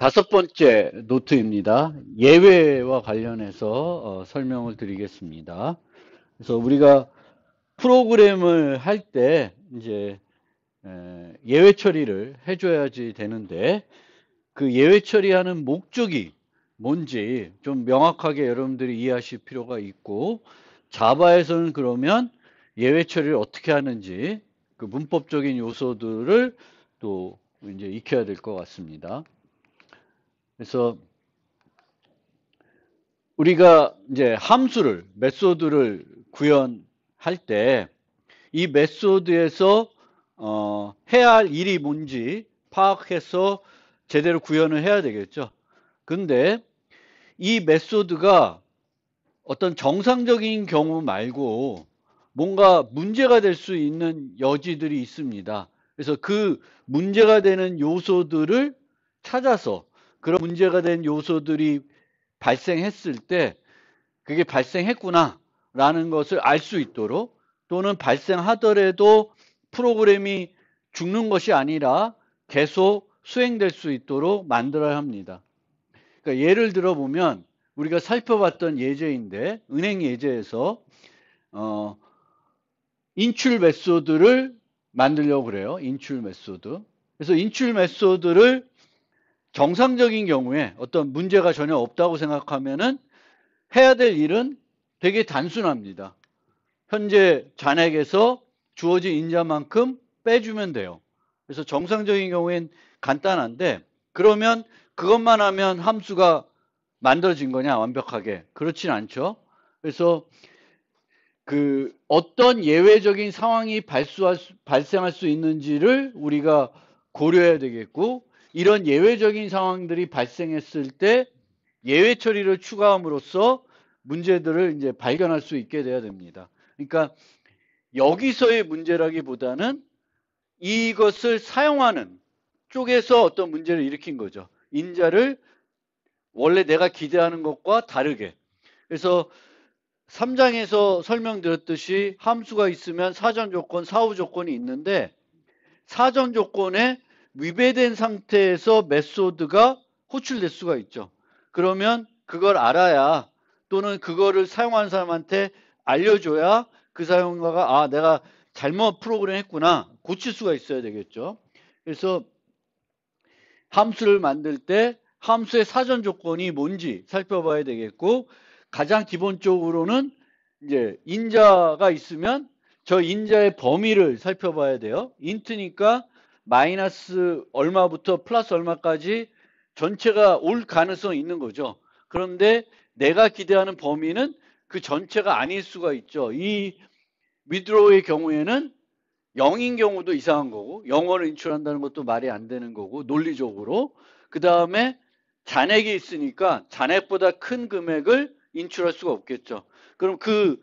다섯 번째 노트입니다. 예외와 관련해서 설명을 드리겠습니다. 그래서 우리가 프로그램을 할 때 이제 예외 처리를 해줘야지 되는데 그 예외 처리하는 목적이 뭔지 좀 명확하게 여러분들이 이해하실 필요가 있고, 자바에서는 그러면 예외 처리를 어떻게 하는지 그 문법적인 요소들을 또 이제 익혀야 될 것 같습니다. 그래서 우리가 이제 함수를, 메소드를 구현할 때 이 메소드에서 해야 할 일이 뭔지 파악해서 제대로 구현을 해야 되겠죠. 근데 이 메소드가 어떤 정상적인 경우 말고 뭔가 문제가 될 수 있는 여지들이 있습니다. 그래서 그 문제가 되는 요소들을 찾아서 그런 문제가 된 요소들이 발생했을 때 그게 발생했구나 라는 것을 알 수 있도록, 또는 발생하더라도 프로그램이 죽는 것이 아니라 계속 수행될 수 있도록 만들어야 합니다. 그러니까 예를 들어 보면 우리가 살펴봤던 예제인데, 은행 예제에서 인출 메소드를 만들려고 그래요. 인출 메소드. 그래서 인출 메소드를 정상적인 경우에 어떤 문제가 전혀 없다고 생각하면은 해야 될 일은 되게 단순합니다. 현재 잔액에서 주어진 인자만큼 빼주면 돼요. 그래서 정상적인 경우엔 간단한데, 그러면 그것만 하면 함수가 만들어진 거냐 완벽하게? 그렇진 않죠. 그래서 그 어떤 예외적인 상황이 발생할 수 있는지를 우리가 고려해야 되겠고, 이런 예외적인 상황들이 발생했을 때 예외 처리를 추가함으로써 문제들을 이제 발견할 수 있게 돼야 됩니다. 그러니까 여기서의 문제라기보다는 이것을 사용하는 쪽에서 어떤 문제를 일으킨 거죠. 인자를 원래 내가 기대하는 것과 다르게. 그래서 3장에서 설명드렸듯이 함수가 있으면 사전 조건, 사후 조건이 있는데, 사전 조건에 위배된 상태에서 메소드가 호출될 수가 있죠. 그러면 그걸 알아야, 또는 그거를 사용하는 사람한테 알려줘야 그 사용자가 내가 잘못 프로그램 했구나 고칠 수가 있어야 되겠죠. 그래서 함수를 만들 때 함수의 사전 조건이 뭔지 살펴봐야 되겠고, 가장 기본적으로는 이제 인자가 있으면 저 인자의 범위를 살펴봐야 돼요. 인트니까 마이너스 얼마부터 플러스 얼마까지 전체가 올 가능성이 있는 거죠. 그런데 내가 기대하는 범위는 그 전체가 아닐 수가 있죠. 이 withdraw의 경우에는 0인 경우도 이상한 거고, 0을 인출한다는 것도 말이 안 되는 거고, 논리적으로. 그 다음에 잔액이 있으니까 잔액보다 큰 금액을 인출할 수가 없겠죠. 그럼 그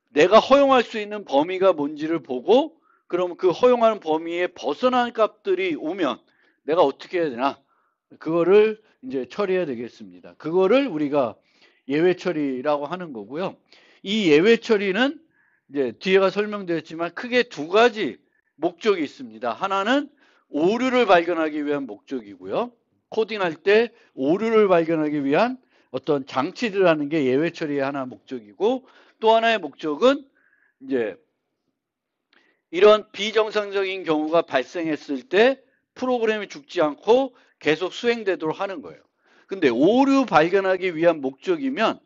내가 허용할 수 있는 범위가 뭔지를 보고, 그럼 그 허용하는 범위에 벗어난 값들이 오면 내가 어떻게 해야 되나? 그거를 이제 처리해야 되겠습니다. 그거를 우리가 예외 처리라고 하는 거고요. 이 예외 처리는 이제 뒤에가 설명되었지만 크게 두 가지 목적이 있습니다. 하나는 오류를 발견하기 위한 목적이고요. 코딩할 때 오류를 발견하기 위한 어떤 장치를 하는 게 예외 처리의 하나 목적이고, 또 하나의 목적은 이제 이런 비정상적인 경우가 발생했을 때 프로그램이 죽지 않고 계속 수행되도록 하는 거예요. 근데 오류 발견하기 위한 목적이면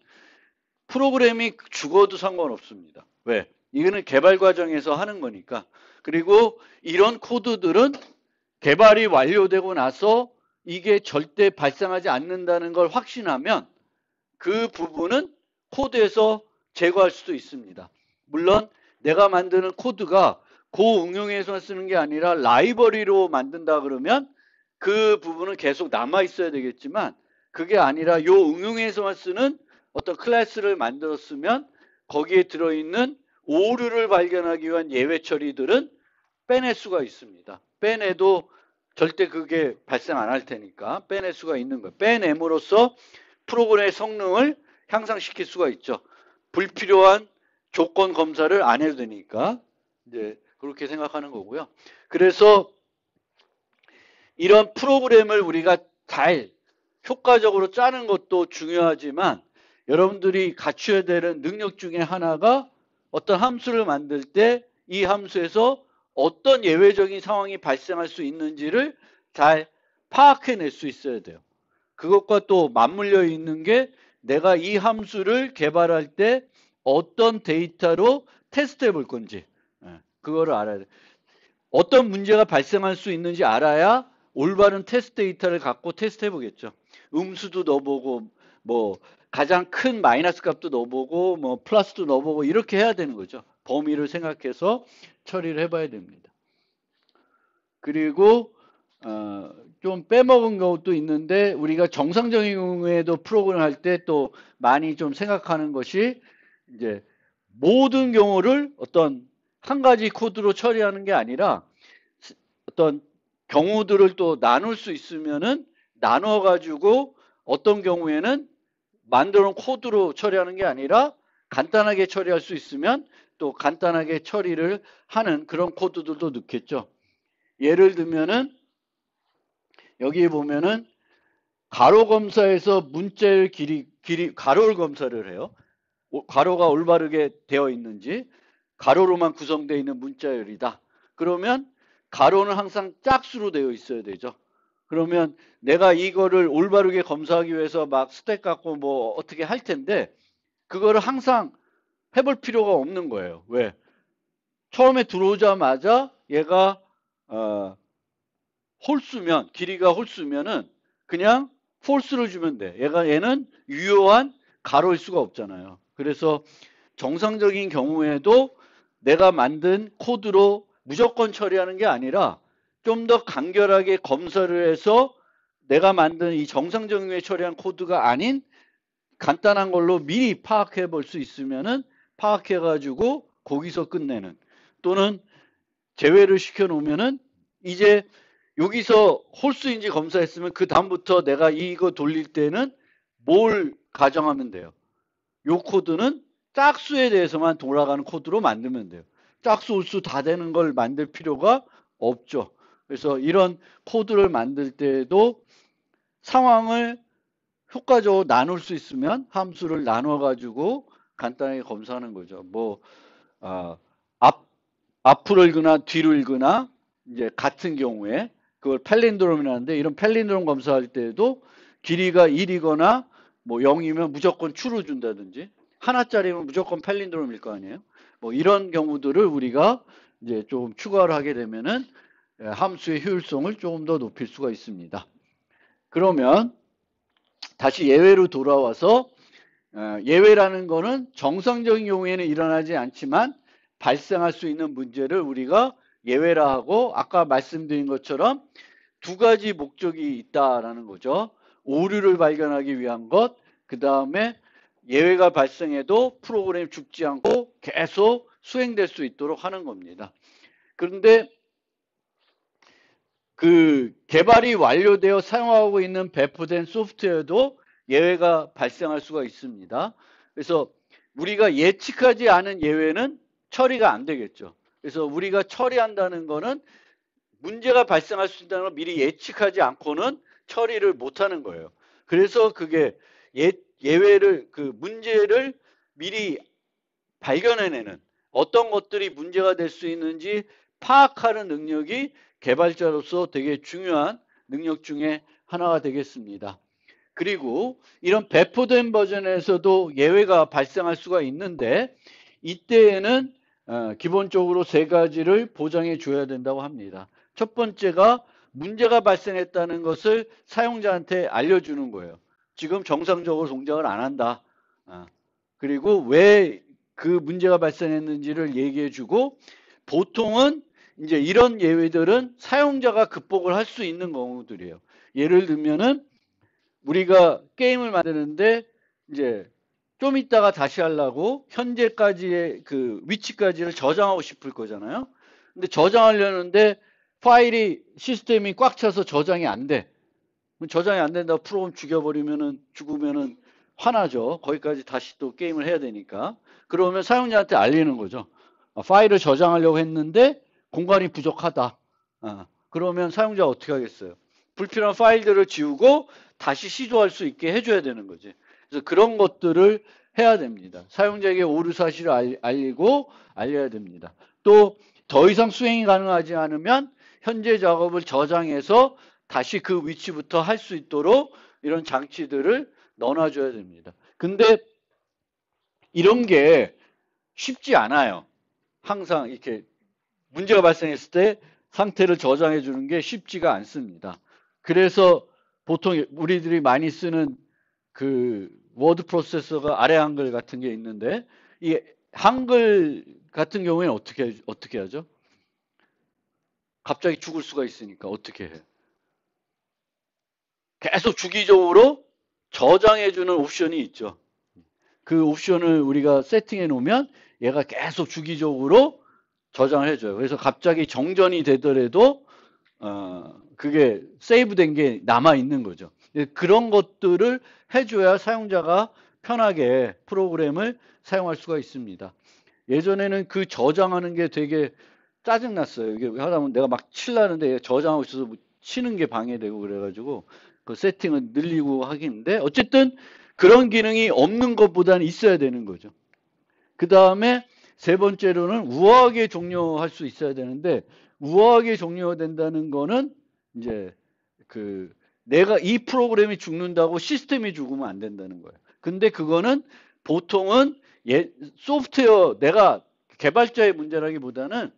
프로그램이 죽어도 상관없습니다. 왜? 이거는 개발 과정에서 하는 거니까. 그리고 이런 코드들은 개발이 완료되고 나서 이게 절대 발생하지 않는다는 걸 확신하면 그 부분은 코드에서 제거할 수도 있습니다. 물론 내가 만드는 코드가 그 응용에서 쓰는 게 아니라 라이브러리로 만든다 그러면 그 부분은 계속 남아 있어야 되겠지만, 그게 아니라 요 응용에서만 쓰는 어떤 클래스를 만들었으면 거기에 들어있는 오류를 발견하기 위한 예외 처리들은 빼낼 수가 있습니다. 빼내도 절대 그게 발생 안 할 테니까 빼낼 수가 있는 거예요. 빼냄으로써 프로그램의 성능을 향상시킬 수가 있죠. 불필요한 조건 검사를 안 해도 되니까 이제 그렇게 생각하는 거고요. 그래서 이런 프로그램을 우리가 잘 효과적으로 짜는 것도 중요하지만 여러분들이 갖춰야 되는 능력 중에 하나가 어떤 함수를 만들 때 이 함수에서 어떤 예외적인 상황이 발생할 수 있는지를 잘 파악해낼 수 있어야 돼요. 그것과 또 맞물려 있는 게 내가 이 함수를 개발할 때 어떤 데이터로 테스트해 볼 건지 그거를 알아야 돼요. 어떤 문제가 발생할 수 있는지 알아야 올바른 테스트 데이터를 갖고 테스트해 보겠죠. 음수도 넣어보고 뭐 가장 큰 마이너스 값도 넣어보고 뭐 플러스도 넣어보고 이렇게 해야 되는 거죠. 범위를 생각해서 처리를 해봐야 됩니다. 그리고 좀 빼먹은 것도 있는데 우리가 정상적인 경우에도 프로그램 할 때 또 많이 좀 생각하는 것이 이제 모든 경우를 어떤 한 가지 코드로 처리하는 게 아니라 어떤 경우들을 또 나눌 수 있으면은 나눠 가지고 어떤 경우에는 만들어 놓은 코드로 처리하는 게 아니라 간단하게 처리할 수 있으면 또 간단하게 처리를 하는 그런 코드들도 넣겠죠. 예를 들면은 여기 보면은 가로 검사에서 문자의 가로를 검사를 해요. 가로가 올바르게 되어 있는지 가로로만 구성되어 있는 문자열이다. 그러면 가로는 항상 짝수로 되어 있어야 되죠. 그러면 내가 이거를 올바르게 검사하기 위해서 막 스택 갖고 뭐 어떻게 할 텐데 그거를 항상 해볼 필요가 없는 거예요. 왜? 처음에 들어오자마자 얘가 홀수면 길이가 홀수면은 그냥 폴스를 주면 돼. 얘는 유효한 가로일 수가 없잖아요. 그래서 정상적인 경우에도 내가 만든 코드로 무조건 처리하는 게 아니라 좀 더 간결하게 검사를 해서 내가 만든 이 정상적인 경우에 처리한 코드가 아닌 간단한 걸로 미리 파악해 볼 수 있으면은 파악해 가지고 거기서 끝내는 또는 제외를 시켜 놓으면은 이제 여기서 홀수인지 검사했으면 그 다음부터 내가 이거 돌릴 때는 뭘 가정하면 돼요. 요 코드는 짝수에 대해서만 돌아가는 코드로 만들면 돼요. 짝수, 홀수 다 되는 걸 만들 필요가 없죠. 그래서 이런 코드를 만들 때도 상황을 효과적으로 나눌 수 있으면 함수를 나눠 가지고 간단하게 검사하는 거죠. 뭐 앞으로 읽거나 뒤로 읽거나 이제 같은 경우에 그걸 팔린드롬이라는데 이런 팔린드롬 검사할 때도 길이가 1이거나 뭐 0이면 무조건 true를 준다든지 하나짜리면 무조건 팔린드롬일 거 아니에요. 뭐 이런 경우들을 우리가 이제 좀 추가를 하게 되면은 함수의 효율성을 조금 더 높일 수가 있습니다. 그러면 다시 예외로 돌아와서 예외라는 거는 정상적인 경우에는 일어나지 않지만 발생할 수 있는 문제를 우리가 예외라 하고 아까 말씀드린 것처럼 두 가지 목적이 있다라는 거죠. 오류를 발견하기 위한 것, 그 다음에 예외가 발생해도 프로그램이 죽지 않고 계속 수행될 수 있도록 하는 겁니다. 그런데 그 개발이 완료되어 사용하고 있는 배포된 소프트웨어도 예외가 발생할 수가 있습니다. 그래서 우리가 예측하지 않은 예외는 처리가 안 되겠죠. 그래서 우리가 처리한다는 거는 문제가 발생할 수 있다는 걸 미리 예측하지 않고는 처리를 못 하는 거예요. 그래서 그게 예외를, 그 문제를 미리 발견해내는 어떤 것들이 문제가 될 수 있는지 파악하는 능력이 개발자로서 되게 중요한 능력 중에 하나가 되겠습니다. 그리고 이런 배포된 버전에서도 예외가 발생할 수가 있는데 이때에는 기본적으로 세 가지를 보장해 줘야 된다고 합니다. 첫 번째가 문제가 발생했다는 것을 사용자한테 알려주는 거예요. 지금 정상적으로 동작을 안 한다. 그리고 왜 그 문제가 발생했는지를 얘기해 주고 보통은 이제 이런 예외들은 사용자가 극복을 할 수 있는 경우들이에요. 예를 들면은 우리가 게임을 만드는데 이제 좀 이따가 다시 하려고 현재까지의 그 위치까지를 저장하고 싶을 거잖아요. 근데 저장하려는데 파일이 시스템이 꽉 차서 저장이 안 돼. 저장이 안 된다고 프로그램 죽으면은 화나죠. 거기까지 다시 또 게임을 해야 되니까. 그러면 사용자한테 알리는 거죠. 파일을 저장하려고 했는데 공간이 부족하다. 그러면 사용자가 어떻게 하겠어요? 불필요한 파일들을 지우고 다시 시도할 수 있게 해줘야 되는 거지. 그래서 그런 것들을 해야 됩니다. 사용자에게 오류 사실을 알려야 됩니다. 또 더 이상 수행이 가능하지 않으면 현재 작업을 저장해서 다시 그 위치부터 할 수 있도록 이런 장치들을 넣어놔줘야 됩니다. 근데 이런 게 쉽지 않아요. 항상 이렇게 문제가 발생했을 때 상태를 저장해 주는 게 쉽지가 않습니다. 그래서 보통 우리들이 많이 쓰는 그 워드 프로세서가 아래 한글 같은 게 있는데 이 한글 같은 경우에는 어떻게 하죠? 갑자기 죽을 수가 있으니까 어떻게 해? 계속 주기적으로 저장해 주는 옵션이 있죠. 그 옵션을 우리가 세팅해 놓으면 얘가 계속 주기적으로 저장을 해줘요. 그래서 갑자기 정전이 되더라도 그게 세이브된 게 남아 있는 거죠. 그런 것들을 해줘야 사용자가 편하게 프로그램을 사용할 수가 있습니다. 예전에는 그 저장하는 게 되게 짜증났어요. 이게 하다 보면 내가 막 칠라는데 저장하고 있어서 뭐 치는 게 방해되고 그래가지고 그 세팅을 늘리고 하긴데 어쨌든 그런 기능이 없는 것보다는 있어야 되는 거죠. 그 다음에 세 번째로는 우아하게 종료할 수 있어야 되는데 우아하게 종료된다는 거는 이제 그 내가 이 프로그램이 죽는다고 시스템이 죽으면 안 된다는 거예요. 근데 그거는 보통은 소프트웨어 내가 개발자의 문제라기보다는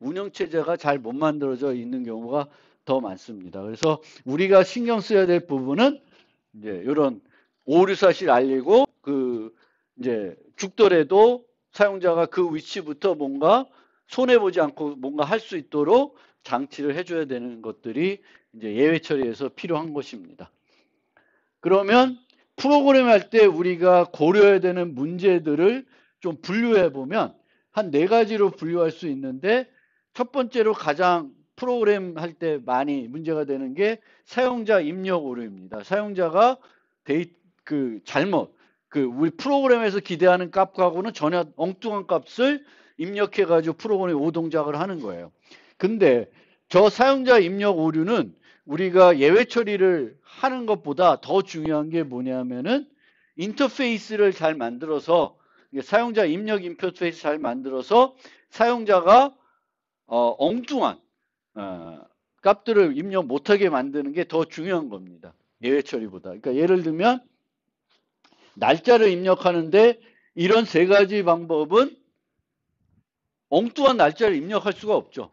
운영체제가 잘 못 만들어져 있는 경우가 더 많습니다. 그래서 우리가 신경 써야 될 부분은 이제 이런 오류 사실 알리고 그 이제 죽더라도 사용자가 그 위치부터 뭔가 손해보지 않고 뭔가 할 수 있도록 장치를 해줘야 되는 것들이 이제 예외 처리에서 필요한 것입니다. 그러면 프로그램 할 때 우리가 고려해야 되는 문제들을 좀 분류해 보면 한 4가지로 분류할 수 있는데 첫 번째로 가장 프로그램 할 때 많이 문제가 되는 게 사용자 입력 오류입니다. 사용자가 잘못 우리 프로그램에서 기대하는 값하고는 전혀 엉뚱한 값을 입력해 가지고 프로그램이 오동작을 하는 거예요. 근데 저 사용자 입력 오류는 우리가 예외 처리를 하는 것보다 더 중요한 게 뭐냐면은 인터페이스를 잘 만들어서 사용자 입력 인터페이스 잘 만들어서 사용자가 엉뚱한 값들을 입력 못하게 만드는 게 더 중요한 겁니다. 예외 처리보다. 그러니까 예를 들면 날짜를 입력하는데 이런 3가지 방법은 엉뚱한 날짜를 입력할 수가 없죠.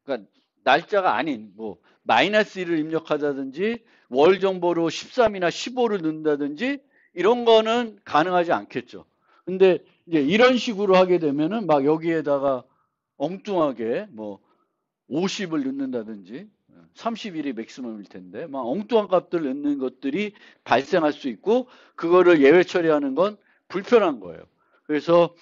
그러니까 날짜가 아닌 뭐 -1을 입력하다든지 월 정보로 13이나 15를 넣는다든지 이런 거는 가능하지 않겠죠. 근데 이제 이런 식으로 하게 되면은 막 여기에다가 엉뚱하게 뭐 50을 넣는다든지 30일이 맥시멈일 텐데 막 엉뚱한 값들 넣는 것들이 발생할 수 있고 그거를 예외 처리하는 건 불편한 거예요. 그래서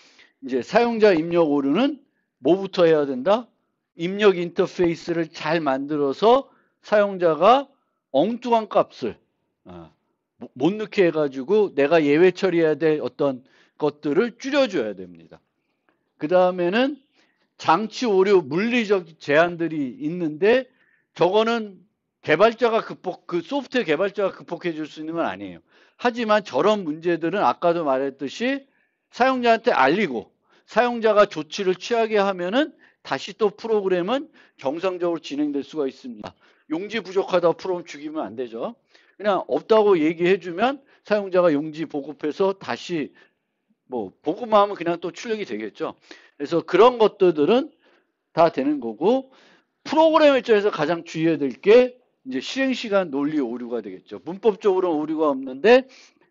이제 사용자 입력 오류는 뭐부터 해야 된다? 입력 인터페이스를 잘 만들어서 사용자가 엉뚱한 값을 못 넣게 해가지고 내가 예외 처리해야 될 어떤 것들을 줄여줘야 됩니다. 그 다음에는 장치 오류 물리적 제한들이 있는데 저거는 개발자가 그 소프트웨어 개발자가 극복해 줄 수 있는 건 아니에요. 하지만 저런 문제들은 아까도 말했듯이 사용자한테 알리고 사용자가 조치를 취하게 하면은 다시 또 프로그램은 정상적으로 진행될 수가 있습니다. 용지 부족하다고 프로그램 죽이면 안 되죠. 그냥 없다고 얘기해 주면 사용자가 용지 보급해서 다시 뭐 보급만 하면 그냥 또 출력이 되겠죠. 그래서 그런 것들은 다 되는 거고 프로그램 입장에서 가장 주의해야 될 게 이제 실행 시간 논리 오류가 되겠죠. 문법적으로 오류가 없는데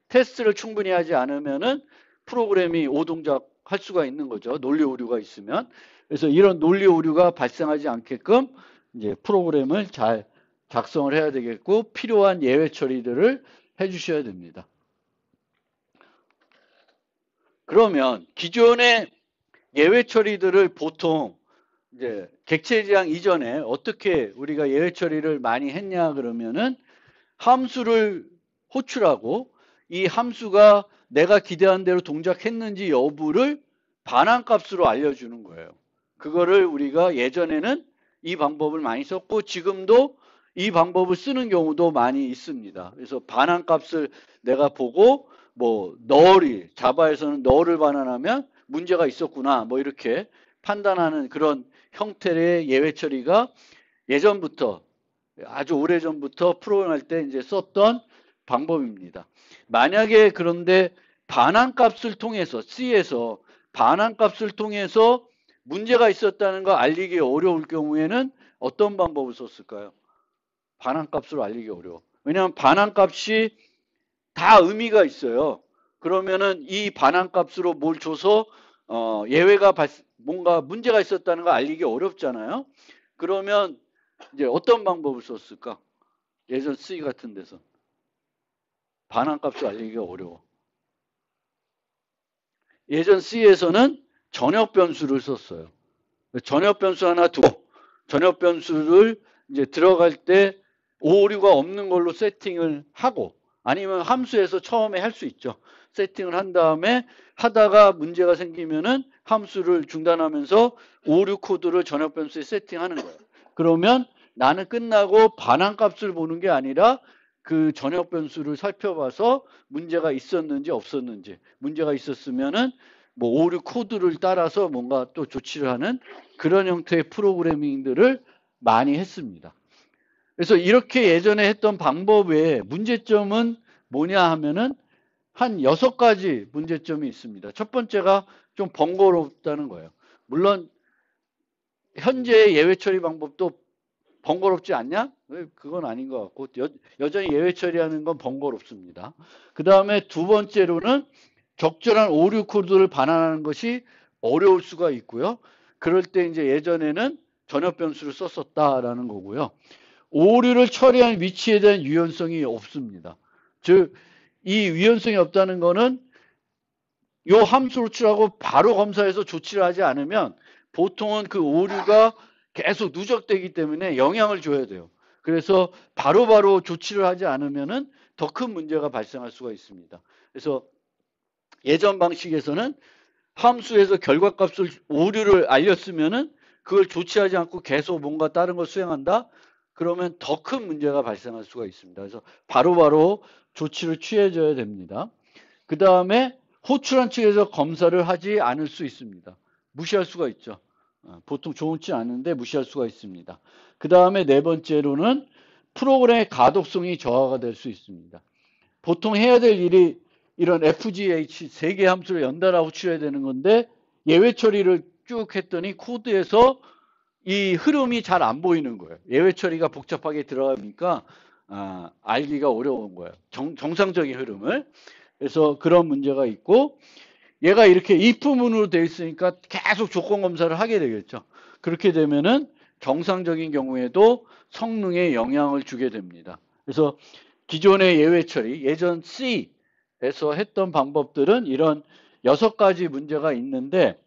테스트를 충분히 하지 않으면은 프로그램이 오동작 할 수가 있는 거죠. 논리 오류가 있으면. 그래서 이런 논리 오류가 발생하지 않게끔 이제 프로그램을 잘 작성을 해야 되겠고 필요한 예외 처리들을 해 주셔야 됩니다. 그러면 기존의 예외 처리들을 보통 이제 객체 지향 이전에 어떻게 우리가 예외 처리를 많이 했냐 그러면은 함수를 호출하고 이 함수가 내가 기대한 대로 동작했는지 여부를 반환값으로 알려주는 거예요. 그거를 우리가 예전에는 이 방법을 많이 썼고 지금도 이 방법을 쓰는 경우도 많이 있습니다. 그래서 반환값을 내가 보고 뭐 null이 자바에서는 null을 반환하면 문제가 있었구나 뭐 이렇게 판단하는 그런 형태의 예외 처리가 예전부터 아주 오래전부터 프로그램할 때 이제 썼던 방법입니다. 만약에 그런데 반환값을 통해서 C에서 반환값을 통해서 문제가 있었다는 거 알리기 어려울 경우에는 어떤 방법을 썼을까요? 반환값으로 알리기 어려워. 왜냐하면 반환값이 다 의미가 있어요. 그러면은 이 반환값으로 뭘 줘서 예외가 뭔가 문제가 있었다는 거 알리기 어렵잖아요. 그러면 이제 어떤 방법을 썼을까? 예전 C 같은 데서 반환값을 알리기가 어려워. 예전 C에서는 전역 변수를 썼어요. 전역 변수 하나 두고 전역 변수를 이제 들어갈 때 오류가 없는 걸로 세팅을 하고 아니면 함수에서 처음에 할 수 있죠. 세팅을 한 다음에 하다가 문제가 생기면은 함수를 중단하면서 오류 코드를 전역 변수에 세팅하는 거예요. 그러면 나는 끝나고 반환값을 보는 게 아니라 그 전역 변수를 살펴봐서 문제가 있었는지 없었는지 문제가 있었으면은 뭐 오류 코드를 따라서 뭔가 또 조치를 하는 그런 형태의 프로그래밍들을 많이 했습니다. 그래서 이렇게 예전에 했던 방법 외에 문제점은 뭐냐 하면은 한 6가지 문제점이 있습니다. 첫 번째가 좀 번거롭다는 거예요. 물론 현재의 예외 처리 방법도 번거롭지 않냐? 그건 아닌 것 같고 여전히 예외 처리하는 건 번거롭습니다. 그 다음에 두 번째로는 적절한 오류 코드를 반환하는 것이 어려울 수가 있고요. 그럴 때 이제 예전에는 전역 변수를 썼었다라는 거고요. 오류를 처리한 위치에 대한 유연성이 없습니다. 즉, 이 유연성이 없다는 거는 요 함수를 치라고 바로 검사해서 조치를 하지 않으면 보통은 그 오류가 계속 누적되기 때문에 영향을 줘야 돼요. 그래서 바로바로 조치를 하지 않으면은 더 큰 문제가 발생할 수가 있습니다. 그래서 예전 방식에서는 함수에서 결과값을 오류를 알렸으면은 그걸 조치하지 않고 계속 뭔가 다른 걸 수행한다? 그러면 더 큰 문제가 발생할 수가 있습니다. 그래서 바로바로 조치를 취해줘야 됩니다. 그 다음에 호출한 측에서 검사를 하지 않을 수 있습니다. 무시할 수가 있죠. 보통 좋지 않은데 무시할 수가 있습니다. 그 다음에 네 번째로는 프로그램의 가독성이 저하가 될 수 있습니다. 보통 해야 될 일이 이런 FGH 3개 함수를 연달아 호출해야 되는 건데 예외 처리를 쭉 했더니 코드에서 이 흐름이 잘 안 보이는 거예요. 예외 처리가 복잡하게 들어가니까 알기가 어려운 거예요. 정상적인 흐름을. 그래서 그런 문제가 있고 얘가 이렇게 if문으로 되어 있으니까 계속 조건 검사를 하게 되겠죠. 그렇게 되면은 정상적인 경우에도 성능에 영향을 주게 됩니다. 그래서 기존의 예외 처리, 예전 C에서 했던 방법들은 이런 6가지 문제가 있는데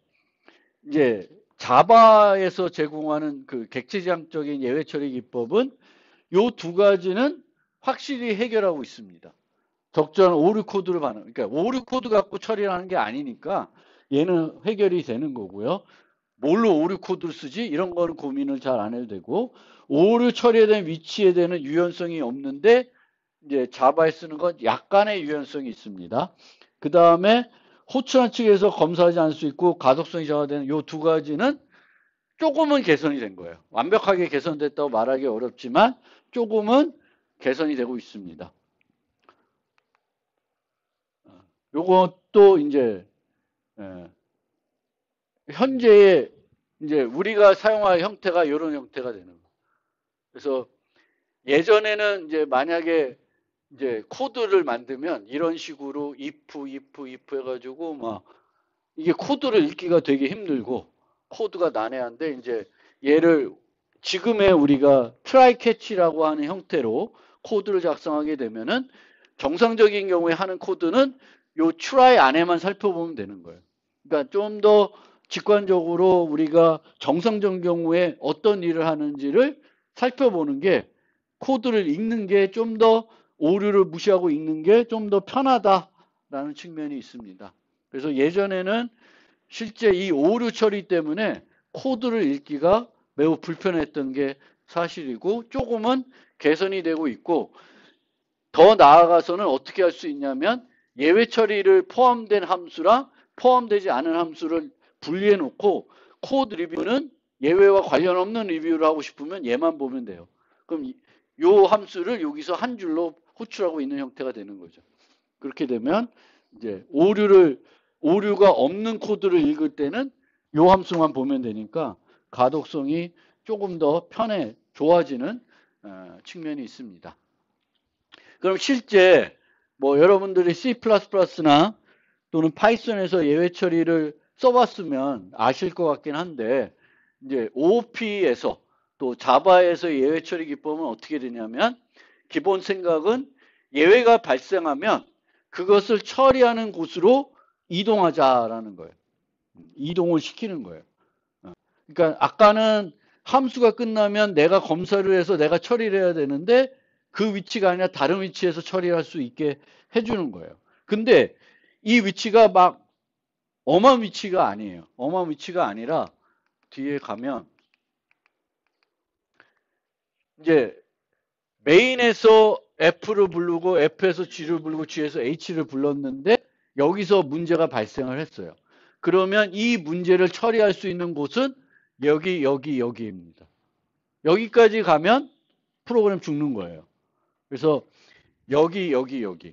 이제 자바에서 제공하는 그 객체지향적인 예외 처리 기법은 요 2가지는 확실히 해결하고 있습니다. 적절한 오류 코드를 반응. 그러니까 오류 코드 갖고 처리하는 게 아니니까 얘는 해결이 되는 거고요. 뭘로 오류 코드를 쓰지? 이런 거는 고민을 잘 안 해도 되고 오류 처리에 대한 위치에 대한 유연성이 없는데 이제 자바에 쓰는 건 약간의 유연성이 있습니다. 그 다음에 호출한 측에서 검사하지 않을 수 있고 가독성이 저하되는 이 2가지는 조금은 개선이 된 거예요. 완벽하게 개선됐다고 말하기 어렵지만 조금은 개선이 되고 있습니다. 요것도 이제 현재의 이제 우리가 사용할 형태가 이런 형태가 되는 거예요. 그래서 예전에는 이제 만약에 이제 코드를 만들면 이런 식으로 if 해가지고 막 이게 코드를 읽기가 되게 힘들고 코드가 난해한데 이제 얘를 지금의 우리가 try catch라고 하는 형태로 코드를 작성하게 되면은 정상적인 경우에 하는 코드는 요 try 안에만 살펴보면 되는 거예요. 그러니까 좀 더 직관적으로 우리가 정상적인 경우에 어떤 일을 하는지를 살펴보는 게 코드를 읽는 게 좀 더 오류를 무시하고 읽는 게 좀 더 편하다라는 측면이 있습니다. 그래서 예전에는 실제 이 오류 처리 때문에 코드를 읽기가 매우 불편했던 게 사실이고 조금은 개선이 되고 있고, 더 나아가서는 어떻게 할 수 있냐면 예외 처리를 포함된 함수랑 포함되지 않은 함수를 분리해 놓고 코드 리뷰는 예외와 관련 없는 리뷰를 하고 싶으면 얘만 보면 돼요. 그럼 요 함수를 여기서 한 줄로 호출하고 있는 형태가 되는 거죠. 그렇게 되면 이제 오류가 없는 코드를 읽을 때는 요 함수만 보면 되니까 가독성이 조금 더 좋아지는 측면이 있습니다. 그럼 실제 뭐 여러분들이 C++나 또는 파이썬에서 예외 처리를 써봤으면 아실 것 같긴 한데, 이제 OOP에서 또 자바에서 예외 처리 기법은 어떻게 되냐면, 기본 생각은 예외가 발생하면 그것을 처리하는 곳으로 이동하자라는 거예요. 이동을 시키는 거예요. 그러니까 아까는 함수가 끝나면 내가 검사를 해서 내가 처리를 해야 되는데 그 위치가 아니라 다른 위치에서 처리할 수 있게 해주는 거예요. 근데 이 위치가 막 엄한 위치가 아니에요. 엄한 위치가 아니라 뒤에 가면 이제 메인에서 F를 부르고 F에서 G를 부르고 G에서 H를 불렀는데 여기서 문제가 발생을 했어요. 그러면 이 문제를 처리할 수 있는 곳은 여기입니다. 여기까지 가면 프로그램 죽는 거예요. 그래서 여기.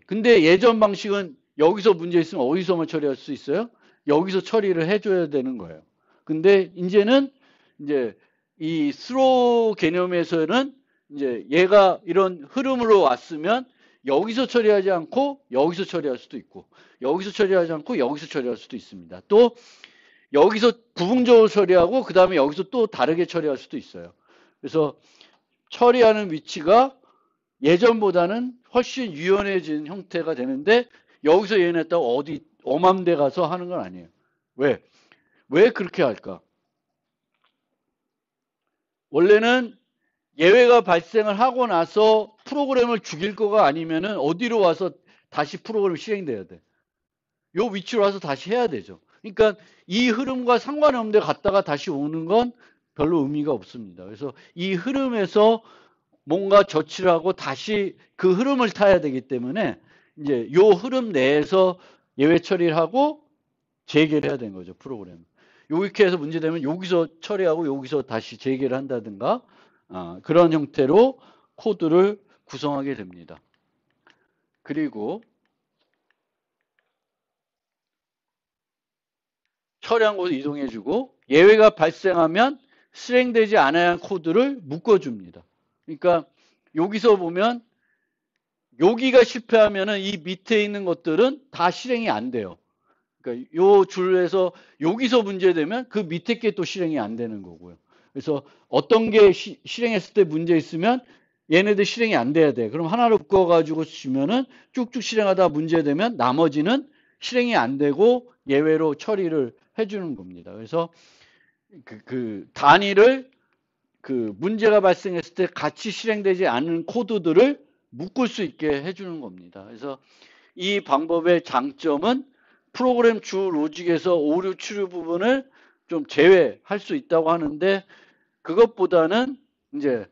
근데 예전 방식은 여기서 문제 있으면 어디서만 처리할 수 있어요? 여기서 처리를 해줘야 되는 거예요. 근데 이제는 이제 이 스로 개념에서는 이제 얘가 이런 흐름으로 왔으면 여기서 처리하지 않고 여기서 처리할 수도 있고, 여기서 처리하지 않고 여기서 처리할 수도 있습니다. 또 여기서 부분적으로 처리하고 그 다음에 여기서 또 다르게 처리할 수도 있어요. 그래서 처리하는 위치가 예전보다는 훨씬 유연해진 형태가 되는데, 여기서 예언했다고 어디 엄한 데 가서 하는 건 아니에요. 왜 그렇게 할까? 원래는 예외가 발생을 하고 나서 프로그램을 죽일 거가 아니면은 어디로 와서 다시 프로그램이 실행돼야 돼. 요 위치로 와서 다시 해야 되죠. 그러니까 이 흐름과 상관이 없는데 갔다가 다시 오는 건 별로 의미가 없습니다. 그래서 이 흐름에서 뭔가 조치를 하고 다시 그 흐름을 타야 되기 때문에 이제 요 흐름 내에서 예외 처리를 하고 재개를 해야 되는 거죠, 프로그램. 이렇게 해서 문제되면 여기서 처리하고 여기서 다시 재개를 한다든가 그런 형태로 코드를 구성하게 됩니다. 그리고 처리한 곳을 이동해주고 예외가 발생하면 실행되지 않아야 할 코드를 묶어줍니다. 그러니까 여기서 보면 여기가 실패하면은 이 밑에 있는 것들은 다 실행이 안 돼요. 그러니까 요 줄에서 여기서 문제되면 그 밑에 게 또 실행이 안 되는 거고요. 그래서 어떤 게 실행했을 때 문제 있으면 얘네들 실행이 안 돼야 돼. 그럼 하나로 묶어가지고 주면은 쭉쭉 실행하다 문제되면 나머지는 실행이 안 되고 예외로 처리를 해주는 겁니다. 그래서 그 단위를 그 문제가 발생했을 때 같이 실행되지 않은 코드들을 묶을 수 있게 해주는 겁니다. 그래서 이 방법의 장점은 프로그램 주 로직에서 오류 추류 부분을 좀 제외할 수 있다고 하는데, 그것보다는 이제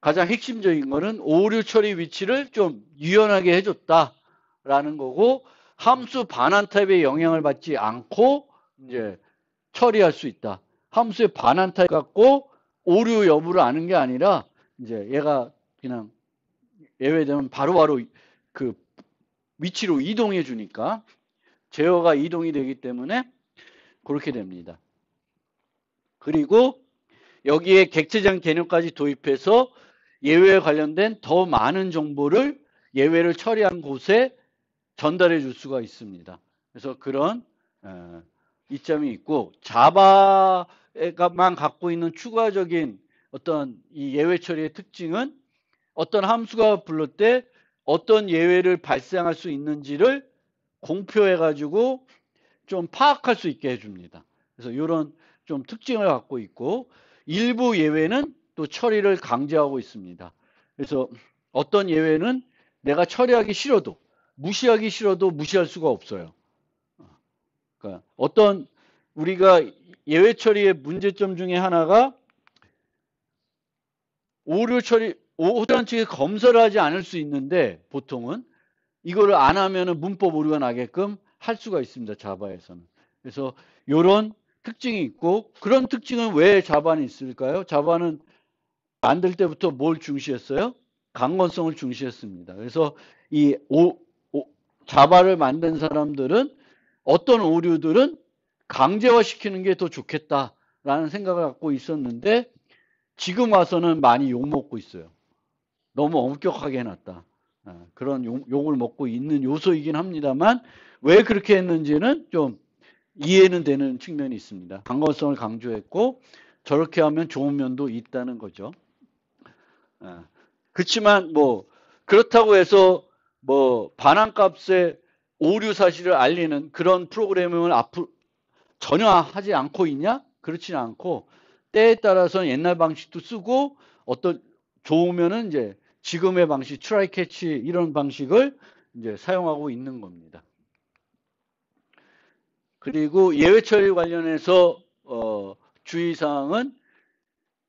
가장 핵심적인 거는 오류 처리 위치를 좀 유연하게 해줬다라는 거고, 함수 반환 타입의 영향을 받지 않고 이제 처리할 수 있다. 함수의 반환 타입 갖고 오류 여부를 아는 게 아니라 이제 얘가 그냥 예외되면 바로바로 그 위치로 이동해 주니까 제어가 이동이 되기 때문에 그렇게 됩니다. 그리고 여기에 객체적 개념까지 도입해서 예외에 관련된 더 많은 정보를 예외를 처리한 곳에 전달해 줄 수가 있습니다. 그래서 그런 이점이 있고, 자바만 갖고 있는 추가적인 어떤 이 예외 처리의 특징은 어떤 함수가 불릴 때 어떤 예외를 발생할 수 있는지를 공표해 가지고 좀 파악할 수 있게 해줍니다. 그래서 이런 좀 특징을 갖고 있고, 일부 예외는 또 처리를 강제하고 있습니다. 그래서 어떤 예외는 내가 처리하기 싫어도, 무시하기 싫어도 무시할 수가 없어요. 그러니까 어떤 우리가 예외 처리의 문제점 중에 하나가 오류 처리, 호주란 측에 검사를 하지 않을 수 있는데 보통은 이거를 안 하면은 문법 오류가 나게끔 할 수가 있습니다. 자바에서는. 그래서 이런 특징이 있고 그런 특징은 왜 자바는 있을까요? 자바는 만들 때부터 뭘 중시했어요? 강건성을 중시했습니다. 그래서 이 자바를 만든 사람들은 어떤 오류들은 강제화시키는 게 더 좋겠다라는 생각을 갖고 있었는데 지금 와서는 많이 욕먹고 있어요. 너무 엄격하게 해놨다. 그런 욕을 먹고 있는 요소이긴 합니다만 왜 그렇게 했는지는 좀 이해는 되는 측면이 있습니다. 강건성을 강조했고 저렇게 하면 좋은 면도 있다는 거죠. 그렇지만 뭐 그렇다고 해서 뭐 반환값의 오류 사실을 알리는 그런 프로그래밍을 앞으로 전혀 하지 않고 있냐? 그렇지는 않고 때에 따라서는 옛날 방식도 쓰고 어떤 좋으면은 이제 지금의 방식 트라이 캐치 이런 방식을 이제 사용하고 있는 겁니다. 그리고 예외 처리 관련해서 주의사항은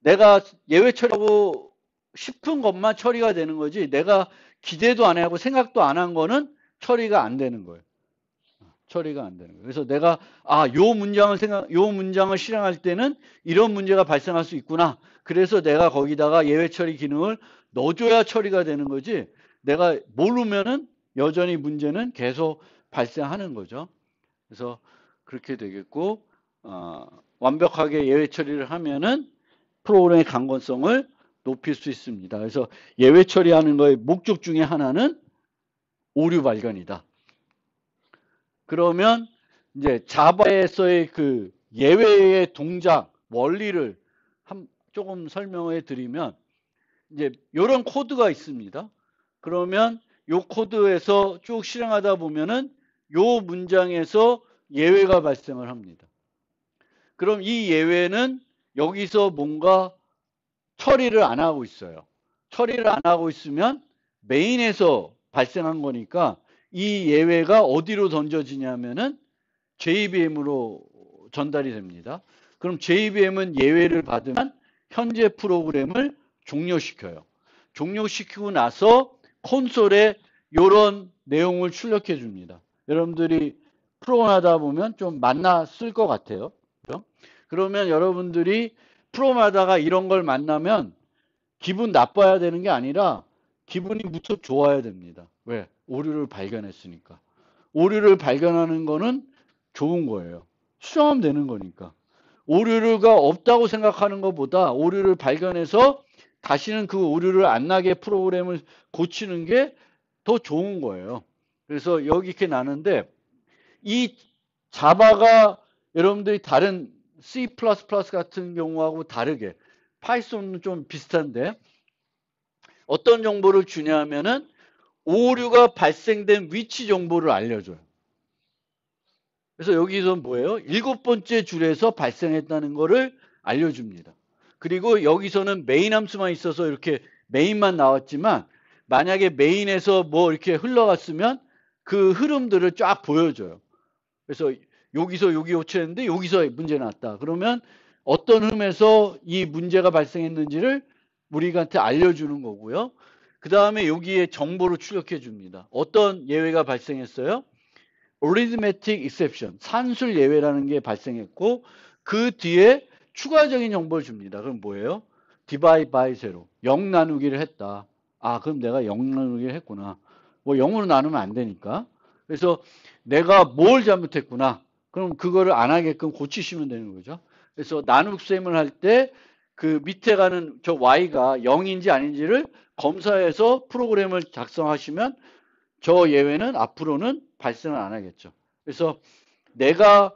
내가 예외 처리하고 싶은 것만 처리가 되는 거지 내가 기대도 안 하고 생각도 안 한 거는 처리가 안 되는 거예요. 처리가 안 되는 거예요. 그래서 내가 요 문장을 실행할 때는 이런 문제가 발생할 수 있구나. 그래서 내가 거기다가 예외 처리 기능을 넣어줘야 처리가 되는 거지. 내가 모르면은 여전히 문제는 계속 발생하는 거죠. 그래서 그렇게 되겠고 완벽하게 예외 처리를 하면은 프로그램의 강건성을 높일 수 있습니다. 그래서 예외 처리하는 거의 목적 중에 하나는 오류 발견이다. 그러면 이제 자바에서의 그 예외의 동작 원리를 조금 설명해 드리면 이제 이런 코드가 있습니다. 그러면 이 코드에서 쭉 실행하다 보면은 이 문장에서 예외가 발생을 합니다. 그럼 이 예외는 여기서 뭔가 처리를 안 하고 있어요. 처리를 안 하고 있으면 메인에서 발생한 거니까 이 예외가 어디로 던져지냐면은 JVM으로 전달이 됩니다. 그럼 JVM은 예외를 받으면 현재 프로그램을 종료시켜요. 종료시키고 나서 콘솔에 이런 내용을 출력해 줍니다. 여러분들이 프로그램 하다 보면 좀 만났을 것 같아요. 그렇죠? 그러면 여러분들이 프로그램 하다가 이런 걸 만나면 기분 나빠야 되는 게 아니라 기분이 무척 좋아야 됩니다. 왜? 오류를 발견했으니까. 오류를 발견하는 거는 좋은 거예요. 수정하면 되는 거니까. 오류가 없다고 생각하는 것보다 오류를 발견해서 다시는 그 오류를 안 나게 프로그램을 고치는 게 더 좋은 거예요. 그래서 여기 이렇게 나는데 이 자바가 여러분들이 다른 C++ 같은 경우하고 다르게 파이썬은 좀 비슷한데 어떤 정보를 주냐면은 오류가 발생된 위치 정보를 알려줘요. 그래서 여기서 뭐예요? 7번째 줄에서 발생했다는 거를 알려줍니다. 그리고 여기서는 메인 함수만 있어서 이렇게 메인만 나왔지만 만약에 메인에서 뭐 이렇게 흘러갔으면 그 흐름들을 쫙 보여줘요. 그래서 여기서 여기 호출했는데 여기서 문제 났다. 그러면 어떤 흐름에서 이 문제가 발생했는지를 우리한테 알려주는 거고요. 그 다음에 여기에 정보를 출력해 줍니다. 어떤 예외가 발생했어요? arithmetic exception, 산술 예외라는 게 발생했고 그 뒤에 추가적인 정보를 줍니다. 그럼 뭐예요? divide by zero, 0 나누기를 했다. 아, 그럼 내가 0 나누기를 했구나. 뭐 0으로 나누면 안 되니까. 그래서 내가 뭘 잘못했구나. 그럼 그거를 안 하게끔 고치시면 되는 거죠. 그래서 나눗셈을 할 때 그 밑에 가는 저 y가 0인지 아닌지를 검사해서 프로그램을 작성하시면 저 예외는 앞으로는 발생을 안 하겠죠. 그래서 내가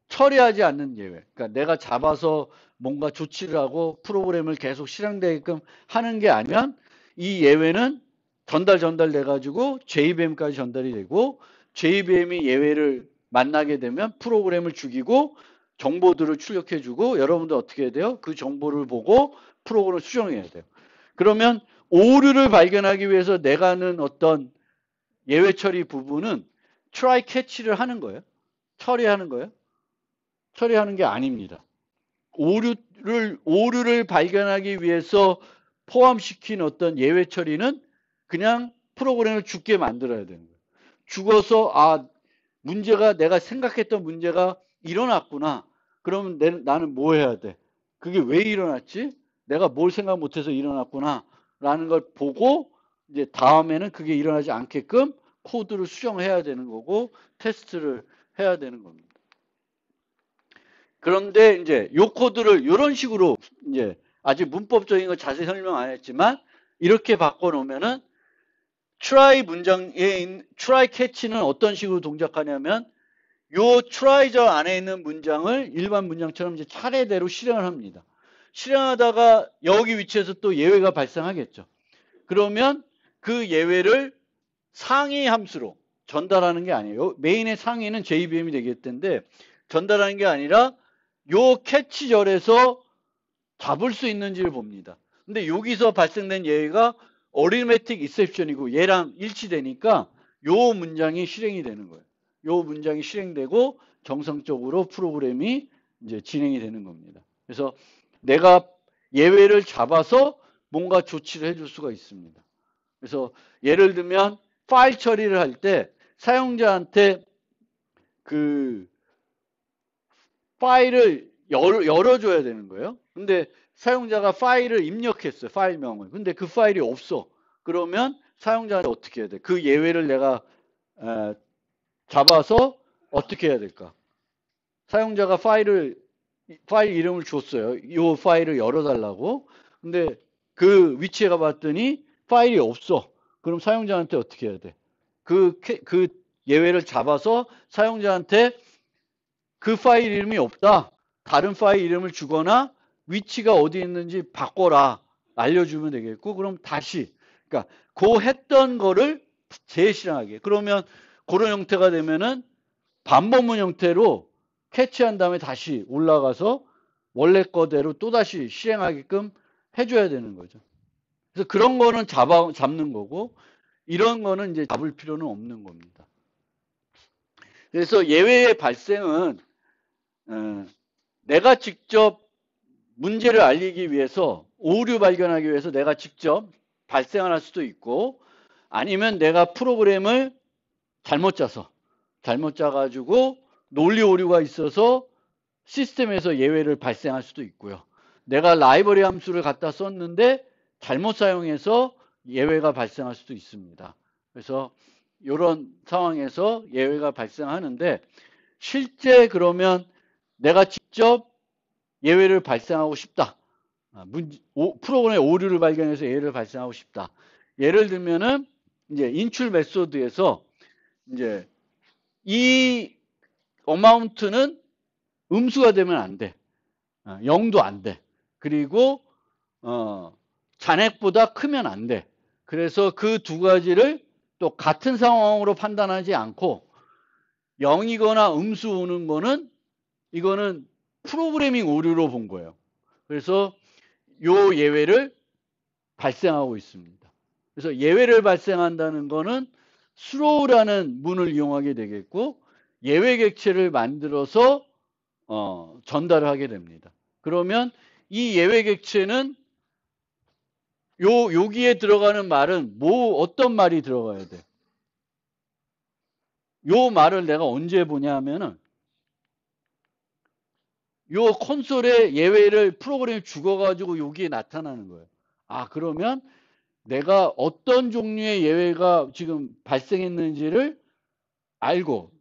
처리하지 않는 예외, 그러니까 내가 잡아서 뭔가 조치를 하고 프로그램을 계속 실행되게끔 하는 게 아니면 이 예외는 전달돼 가지고 JVM까지 전달이 되고 JVM이 예외를 만나게 되면 프로그램을 죽이고 정보들을 출력해 주고 여러분들 어떻게 해야 돼요? 그 정보를 보고 프로그램을 수정해야 돼요. 그러면 오류를 발견하기 위해서 내가 하는 어떤 예외 처리 부분은 try catch를 하는 거예요. 처리하는 거예요. 처리하는 게 아닙니다. 오류를 발견하기 위해서 포함시킨 어떤 예외 처리는 그냥 프로그램을 죽게 만들어야 되는 거예요. 죽어서 문제가 내가 생각했던 문제가 일어났구나. 그러면 나는 뭐 해야 돼? 그게 왜 일어났지? 내가 뭘 생각 못해서 일어났구나. 라는 걸 보고 이제 다음에는 그게 일어나지 않게끔 코드를 수정해야 되는 거고 테스트를 해야 되는 겁니다. 그런데 이제 요 코드를 이런 식으로 이제 아직 문법적인 거 자세히 설명 안 했지만 이렇게 바꿔 놓으면은 try 문장에 try catch는 어떤 식으로 동작하냐면 요 try저 안에 있는 문장을 일반 문장처럼 이제 차례대로 실행을 합니다. 실행하다가 여기 위치에서 또 예외가 발생하겠죠. 그러면 그 예외를 상위 함수로 전달하는 게 아니에요. 메인의 상위는 JVM이 되겠는데 전달하는 게 아니라 요 캐치절에서 잡을 수 있는지를 봅니다. 근데 여기서 발생된 예외가 어리메틱 이셉션이고 얘랑 일치되니까 요 문장이 실행이 되는 거예요. 요 문장이 실행되고 정상적으로 프로그램이 이제 진행이 되는 겁니다. 그래서 내가 예외를 잡아서 뭔가 조치를 해줄 수가 있습니다. 그래서 예를 들면 파일 처리를 할 때 사용자한테 그 파일을 열어줘야 되는 거예요. 근데 사용자가 파일을 입력했어요. 파일명을. 근데 그 파일이 없어. 그러면 사용자한테 어떻게 해야 돼? 그 예외를 내가 잡아서 어떻게 해야 될까? 사용자가 파일 이름을 줬어요. 이 파일을 열어달라고. 근데 그 위치에 가봤더니 파일이 없어. 그럼 사용자한테 어떻게 해야 돼? 그 예외를 잡아서 사용자한테 그 파일 이름이 없다. 다른 파일 이름을 주거나 위치가 어디 있는지 바꿔라. 알려주면 되겠고, 그럼 다시. 그러니까, 했던 거를 재실행하게. 그러면 그런 형태가 되면은 반복문 형태로 캐치한 다음에 다시 올라가서 원래 거대로 또다시 실행하게끔 해줘야 되는 거죠. 그래서 그런 거는 잡는 거고, 이런 거는 이제 잡을 필요는 없는 겁니다. 그래서 예외의 발생은 내가 직접 문제를 알리기 위해서 오류 발견하기 위해서 내가 직접 발생을 할 수도 있고 아니면 내가 프로그램을 잘못 짜가지고 논리 오류가 있어서 시스템에서 예외를 발생할 수도 있고요. 내가 라이브러리 함수를 갖다 썼는데 잘못 사용해서 예외가 발생할 수도 있습니다. 그래서 이런 상황에서 예외가 발생하는데 실제 그러면 내가 직접 예외를 발생하고 싶다. 프로그램의 오류를 발견해서 예외를 발생하고 싶다. 예를 들면은 이제 인출 메소드에서 이제 이 어마운트는 음수가 되면 안 돼. 0도 안 돼. 그리고 잔액보다 크면 안 돼. 그래서 그 두 가지를 또 같은 상황으로 판단하지 않고 0이거나 음수 오는 거는 이거는 프로그래밍 오류로 본 거예요. 그래서 요 예외를 발생하고 있습니다. 그래서 예외를 발생한다는 거는 throw라는 문을 이용하게 되겠고 예외 객체를 만들어서 전달을 하게 됩니다. 그러면 이 예외 객체는 여기에 들어가는 말은 어떤 말이 들어가야 돼? 요 말을 내가 언제 보냐 하면은 요 콘솔에 예외를 프로그램이 죽어가지고 여기에 나타나는 거예요. 그러면 내가 어떤 종류의 예외가 지금 발생했는지를 알고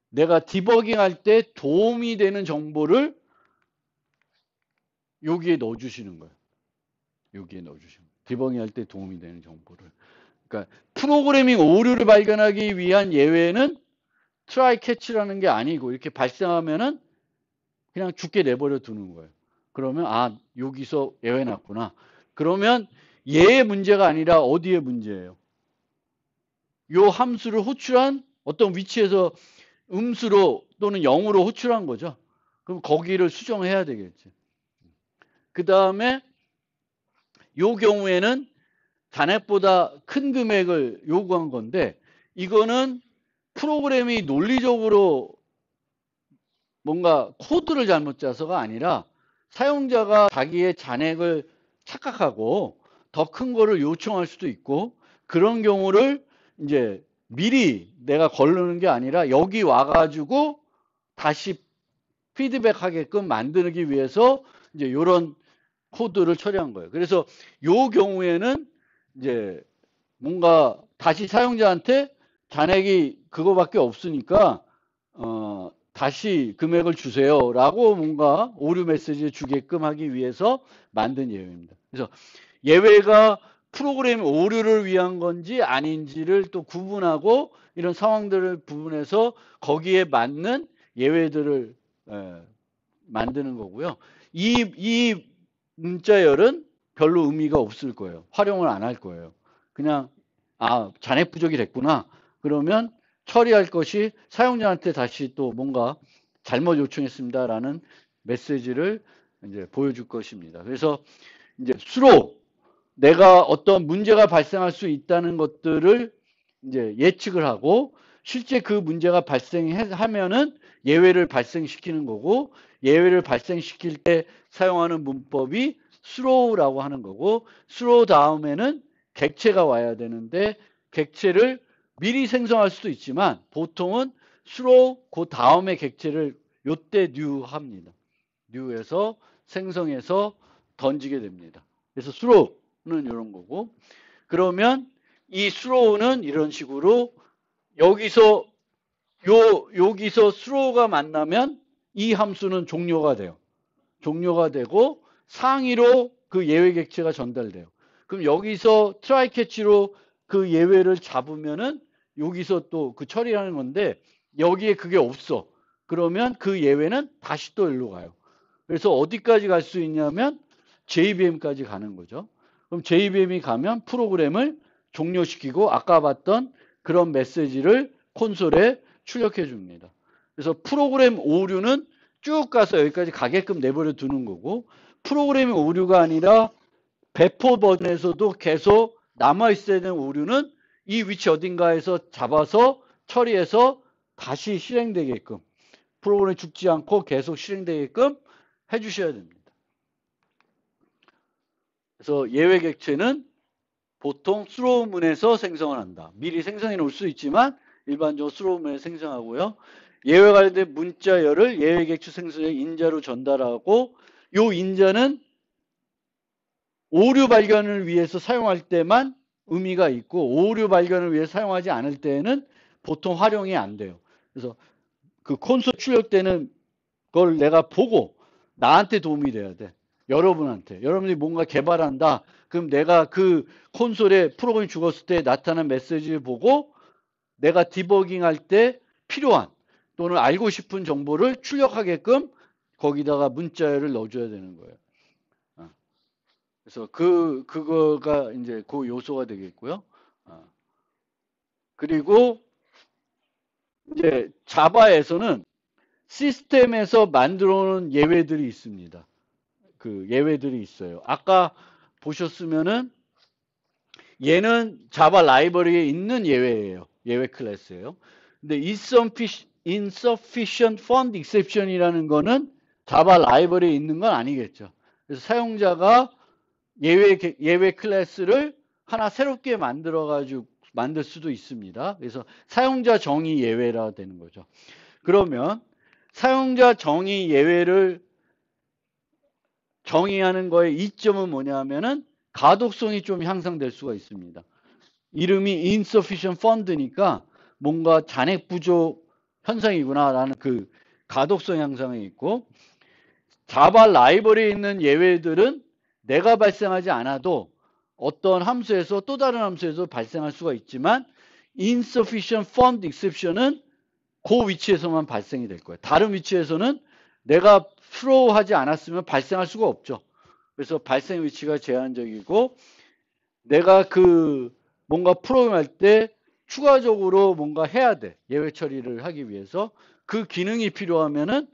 내가 디버깅 할 때 도움이 되는 정보를 여기에 넣어주시는 거예요. 여기에 넣어주시는 거예요. 디버깅 할 때 도움이 되는 정보를. 그러니까 프로그래밍 오류를 발견하기 위한 예외는 트라이 캐치라는 게 아니고 이렇게 발생하면은 그냥 죽게 내버려 두는 거예요. 그러면 여기서 예외 났구나. 그러면 얘의 문제가 아니라 어디의 문제예요? 요 함수를 호출한 어떤 위치에서 음수로 또는 0으로 호출한 거죠. 그럼 거기를 수정해야 되겠지. 그 다음에 요 경우에는 잔액보다 큰 금액을 요구한 건데 이거는 프로그램이 논리적으로 뭔가 코드를 잘못 짜서가 아니라 사용자가 자기의 잔액을 착각하고 더 큰 거를 요청할 수도 있고, 그런 경우를 이제 미리 내가 걸르는 게 아니라 여기 와가지고 다시 피드백 하게끔 만들기 위해서 이제 이런 코드를 처리한 거예요. 그래서 요 경우에는 이제 뭔가 다시 사용자한테 잔액이 그거밖에 없으니까 다시 금액을 주세요라고 뭔가 오류 메시지를 주게끔 하기 위해서 만든 예외입니다. 그래서 예외가 프로그램 오류를 위한 건지 아닌지를 또 구분하고 이런 상황들을 구분해서 거기에 맞는 예외들을 만드는 거고요. 이 문자열은 별로 의미가 없을 거예요. 활용을 안 할 거예요. 그냥 잔액 부족이 됐구나. 그러면 처리할 것이 사용자한테 다시 또 뭔가 잘못 요청했습니다라는 메시지를 이제 보여줄 것입니다. 그래서 이제 수로 내가 어떤 문제가 발생할 수 있다는 것들을 이제 예측을 하고 실제 그 문제가 발생하면은 예외를 발생시키는 거고 예외를 발생시킬 때 사용하는 문법이 throw라고 하는 거고 throw 다음에는 객체가 와야 되는데 객체를 미리 생성할 수도 있지만 보통은 throw 그 다음에 객체를 요때 new 합니다. new에서 생성해서 던지게 됩니다. 그래서 throw는 이런 거고 그러면 이 throw는 이런 식으로 여기서 throw가 만나면 이 함수는 종료가 돼요. 종료가 되고 상위로 그 예외 객체가 전달돼요. 그럼 여기서 try catch로 그 예외를 잡으면은 여기서 또 그 처리하는 건데 여기에 그게 없어. 그러면 그 예외는 다시 또 일로 가요. 그래서 어디까지 갈 수 있냐면 JVM까지 가는 거죠. 그럼 JVM이 가면 프로그램을 종료시키고 아까 봤던 그런 메시지를 콘솔에 출력해 줍니다. 그래서 프로그램 오류는 쭉 가서 여기까지 가게끔 내버려 두는 거고 프로그램 오류가 아니라 배포 버전에서도 계속 남아있어야 되는 오류는 이 위치 어딘가에서 잡아서 처리해서 다시 실행되게끔 프로그램이 죽지 않고 계속 실행되게끔 해주셔야 됩니다. 그래서 예외 객체는 보통 throw문에서 생성을 한다. 미리 생성해 놓을 수 있지만 일반적으로 throw문에 생성하고요. 예외 관련된 문자열을 예외 객체 생성의 인자로 전달하고 요 인자는 오류 발견을 위해서 사용할 때만 의미가 있고 오류 발견을 위해 사용하지 않을 때에는 보통 활용이 안 돼요. 그래서 그 콘솔 출력되는 걸 내가 보고 나한테 도움이 돼야 돼. 여러분한테. 여러분들이 뭔가 개발한다. 그럼 내가 그 콘솔에 프로그램이 죽었을 때 나타난 메시지를 보고 내가 디버깅 할 때 필요한 또는 알고 싶은 정보를 출력하게끔 거기다가 문자열을 넣어줘야 되는 거예요. 그래서 그거가 이제 그 요소가 되겠고요. 그리고 이제 자바에서는 시스템에서 만들어 놓은 예외들이 있습니다. 그 예외들이 있어요. 아까 보셨으면은 얘는 자바 라이브러리에 있는 예외예요. 예외 클래스예요. 근데 insufficient fund exception이라는 거는 자바 라이브러리에 있는 건 아니겠죠. 그래서 사용자가 예외 클래스를 하나 새롭게 만들 수도 있습니다. 그래서 사용자 정의 예외라 되는 거죠. 그러면 사용자 정의 예외를 정의하는 거의 이점은 뭐냐면은 가독성이 좀 향상될 수가 있습니다. 이름이 insufficient fund니까 뭔가 잔액 부족 현상이구나라는 그 가독성 향상이 있고 자바 라이브러리에 있는 예외들은 내가 발생하지 않아도 어떤 함수에서 또 다른 함수에서 발생할 수가 있지만 insufficient fund exception은 그 위치에서만 발생이 될 거예요. 다른 위치에서는 내가 throw 하지 않았으면 발생할 수가 없죠. 그래서 발생 위치가 제한적이고 내가 그 뭔가 프로그램 할 때 추가적으로 뭔가 해야 돼. 예외 처리를 하기 위해서 그 기능이 필요하면은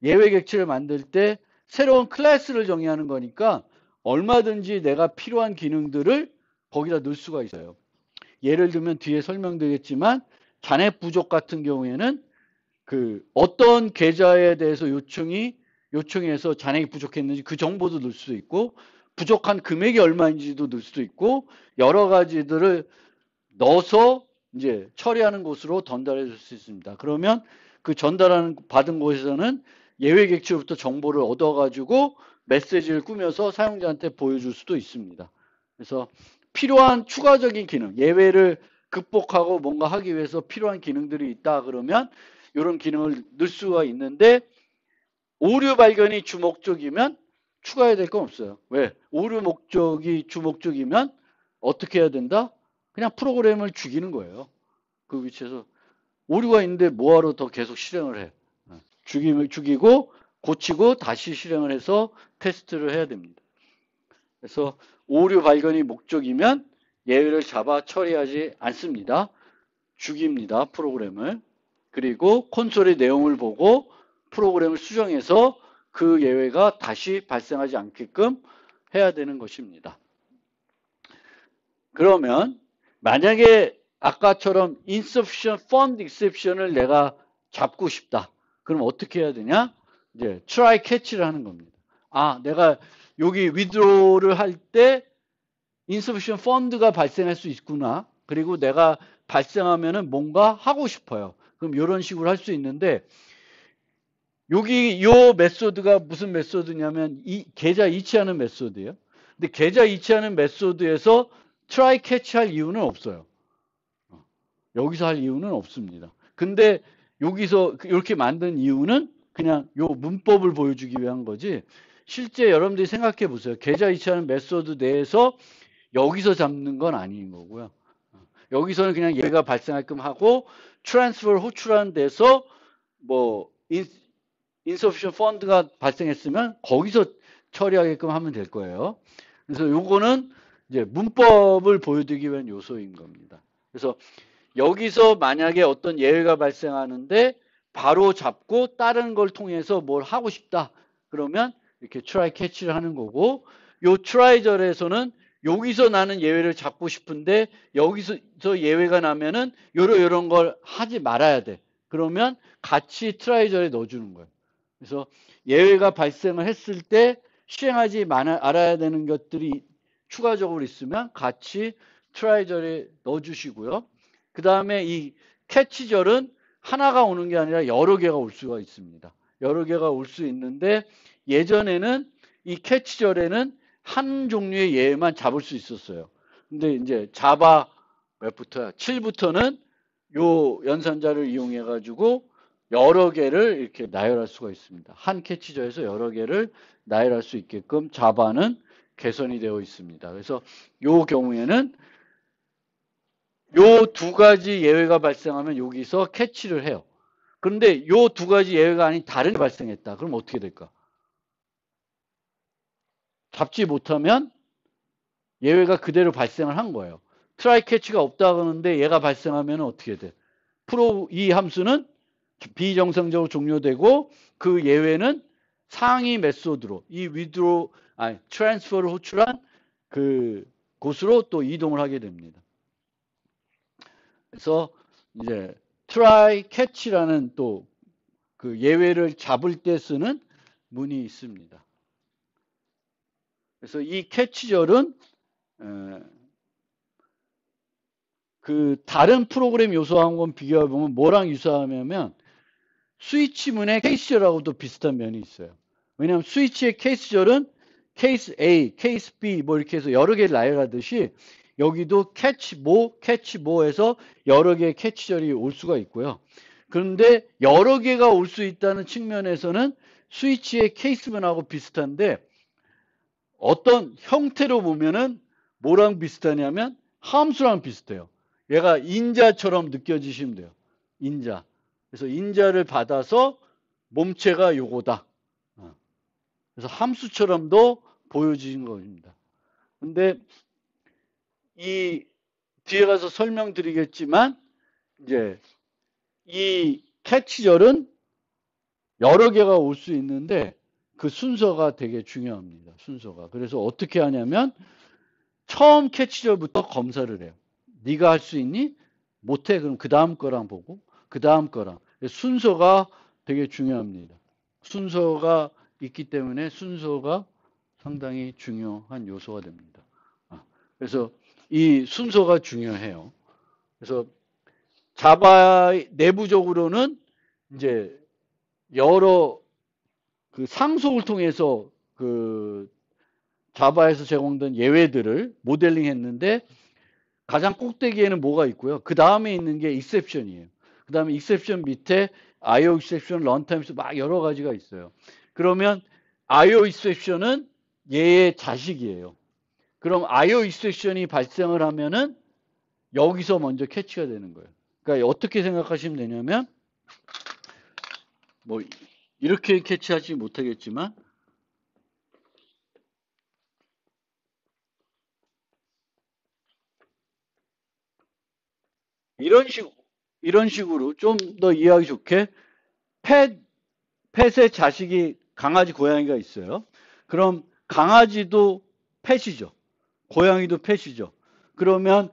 예외 객체를 만들 때 새로운 클래스를 정의하는 거니까 얼마든지 내가 필요한 기능들을 거기다 넣을 수가 있어요. 예를 들면 뒤에 설명드리겠지만 잔액 부족 같은 경우에는 그 어떤 계좌에 대해서 요청해서 잔액이 부족했는지 그 정보도 넣을 수 있고 부족한 금액이 얼마인지도 넣을 수도 있고 여러 가지들을 넣어서 이제 처리하는 곳으로 전달해 줄 수 있습니다. 그러면 그 전달하는 받은 곳에서는 예외 객체로부터 정보를 얻어가지고 메시지를 꾸며서 사용자한테 보여줄 수도 있습니다. 그래서 필요한 추가적인 기능, 예외를 극복하고 뭔가 하기 위해서 필요한 기능들이 있다 그러면 이런 기능을 넣을 수가 있는데 오류 발견이 주목적이면 추가해야 될 건 없어요. 왜? 오류 목적이 주목적이면 어떻게 해야 된다? 그냥 프로그램을 죽이는 거예요. 그 위치에서 오류가 있는데 뭐하러 더 계속 실행을 해? 죽이고 고치고 다시 실행을 해서 테스트를 해야 됩니다. 그래서 오류 발견이 목적이면 예외를 잡아 처리하지 않습니다. 죽입니다. 프로그램을. 그리고 콘솔의 내용을 보고 프로그램을 수정해서 그 예외가 다시 발생하지 않게끔 해야 되는 것입니다. 그러면 만약에 아까처럼 insufficient fund exception을 내가 잡고 싶다. 그럼 어떻게 해야 되냐? 이제 try catch를 하는 겁니다. 아, 내가 여기 withdraw를 할 때 insufficient fund가 발생할 수 있구나. 그리고 내가 발생하면은 뭔가 하고 싶어요. 그럼 이런 식으로 할 수 있는데 여기 요 메소드가 무슨 메소드냐면 이 계좌 이체하는 메소드예요. 근데 계좌 이체하는 메소드에서 try catch 할 이유는 없어요. 여기서 할 이유는 없습니다. 근데 여기서 이렇게 만든 이유는 그냥 요 문법을 보여주기 위한 거지. 실제 여러분들이 생각해 보세요. 계좌 이체하는 메소드 내에서 여기서 잡는 건 아닌 거고요. 여기서는 그냥 얘가 발생할끔 하고 트랜스퍼를 호출하는 데서 뭐 insufficient fund가 발생했으면 거기서 처리하게끔 하면 될 거예요. 그래서 요거는 이제 문법을 보여드리기 위한 요소인 겁니다. 그래서 여기서 만약에 어떤 예외가 발생하는데 바로 잡고 다른 걸 통해서 뭘 하고 싶다. 그러면 이렇게 try catch를 하는 거고 요 try절에서는 여기서 나는 예외를 잡고 싶은데 여기서 예외가 나면은 요런 걸 하지 말아야 돼. 그러면 같이 try절에 넣어주는 거예요. 그래서 예외가 발생을 했을 때 실행하지 말아야 되는 것들이 추가적으로 있으면 같이 try절에 넣어주시고요. 그 다음에 이 캐치절은 하나가 오는 게 아니라 여러 개가 올 수가 있습니다. 여러 개가 올 수 있는데 예전에는 이 캐치절에는 한 종류의 예만 잡을 수 있었어요. 근데 이제 자바 몇부터야? 7부터는 요 연산자를 이용해 가지고 여러 개를 이렇게 나열할 수가 있습니다. 한 캐치절에서 여러 개를 나열할 수 있게끔 자바는 개선이 되어 있습니다. 그래서 요 경우에는 요 두 가지 예외가 발생하면 여기서 캐치를 해요. 그런데 요 두 가지 예외가 아닌 다른 게 발생했다. 그럼 어떻게 될까? 잡지 못하면 예외가 그대로 발생을 한 거예요. 트라이 캐치가 없다 그러는데 얘가 발생하면 어떻게 돼? 이 함수는 비정상적으로 종료되고 그 예외는 상위 메소드로 이 트랜스퍼를 호출한 그 곳으로 또 이동을 하게 됩니다. 그래서 이제 try catch라는 또 그 예외를 잡을 때 쓰는 문이 있습니다. 그래서 이 캐치절은 그 다른 프로그램 요소하고 비교해 보면 뭐랑 유사하냐면 스위치문의 케이스절하고도 비슷한 면이 있어요. 왜냐하면 스위치의 케이스절은 케이스 A, 케이스 B 뭐 이렇게 해서 여러 개를 나열하듯이 여기도 캐치모에서 여러 개의 캐치절이 올 수가 있고요. 그런데 여러 개가 올 수 있다는 측면에서는 스위치의 케이스문하고 비슷한데 어떤 형태로 보면은 뭐랑 비슷하냐면 함수랑 비슷해요. 얘가 인자처럼 느껴지시면 돼요. 인자. 그래서 인자를 받아서 몸체가 요거다. 그래서 함수처럼도 보여지는 겁니다. 근데 이 뒤에 가서 설명드리겠지만 이제 이 캐치절은 여러 개가 올 수 있는데 그 순서가 되게 중요합니다. 순서가. 그래서 어떻게 하냐면 처음 캐치절부터 검사를 해요. 네가 할 수 있니? 못해. 그럼 그 다음 거랑 보고 그 다음 거랑. 순서가 되게 중요합니다. 순서가 있기 때문에 순서가 상당히 중요한 요소가 됩니다. 그래서 이 순서가 중요해요. 그래서 자바 내부적으로는 이제 여러 그 상속을 통해서 그 자바에서 제공된 예외들을 모델링 했는데 가장 꼭대기에는 뭐가 있고요. 그 다음에 있는 게 exception이에요. 그 다음에 exception 밑에 IO exception, runtime에서 막 여러 가지가 있어요. 그러면 IO exception은 얘의 자식이에요. 그럼 IO exception이 발생을 하면은 여기서 먼저 캐치가 되는 거예요. 그러니까 어떻게 생각하시면 되냐면 뭐 이렇게 캐치하지 못하겠지만 이런 식으로 좀 더 이해하기 좋게 펫의 자식이 강아지, 고양이가 있어요. 그럼 강아지도 펫이죠. 고양이도 펫이죠. 그러면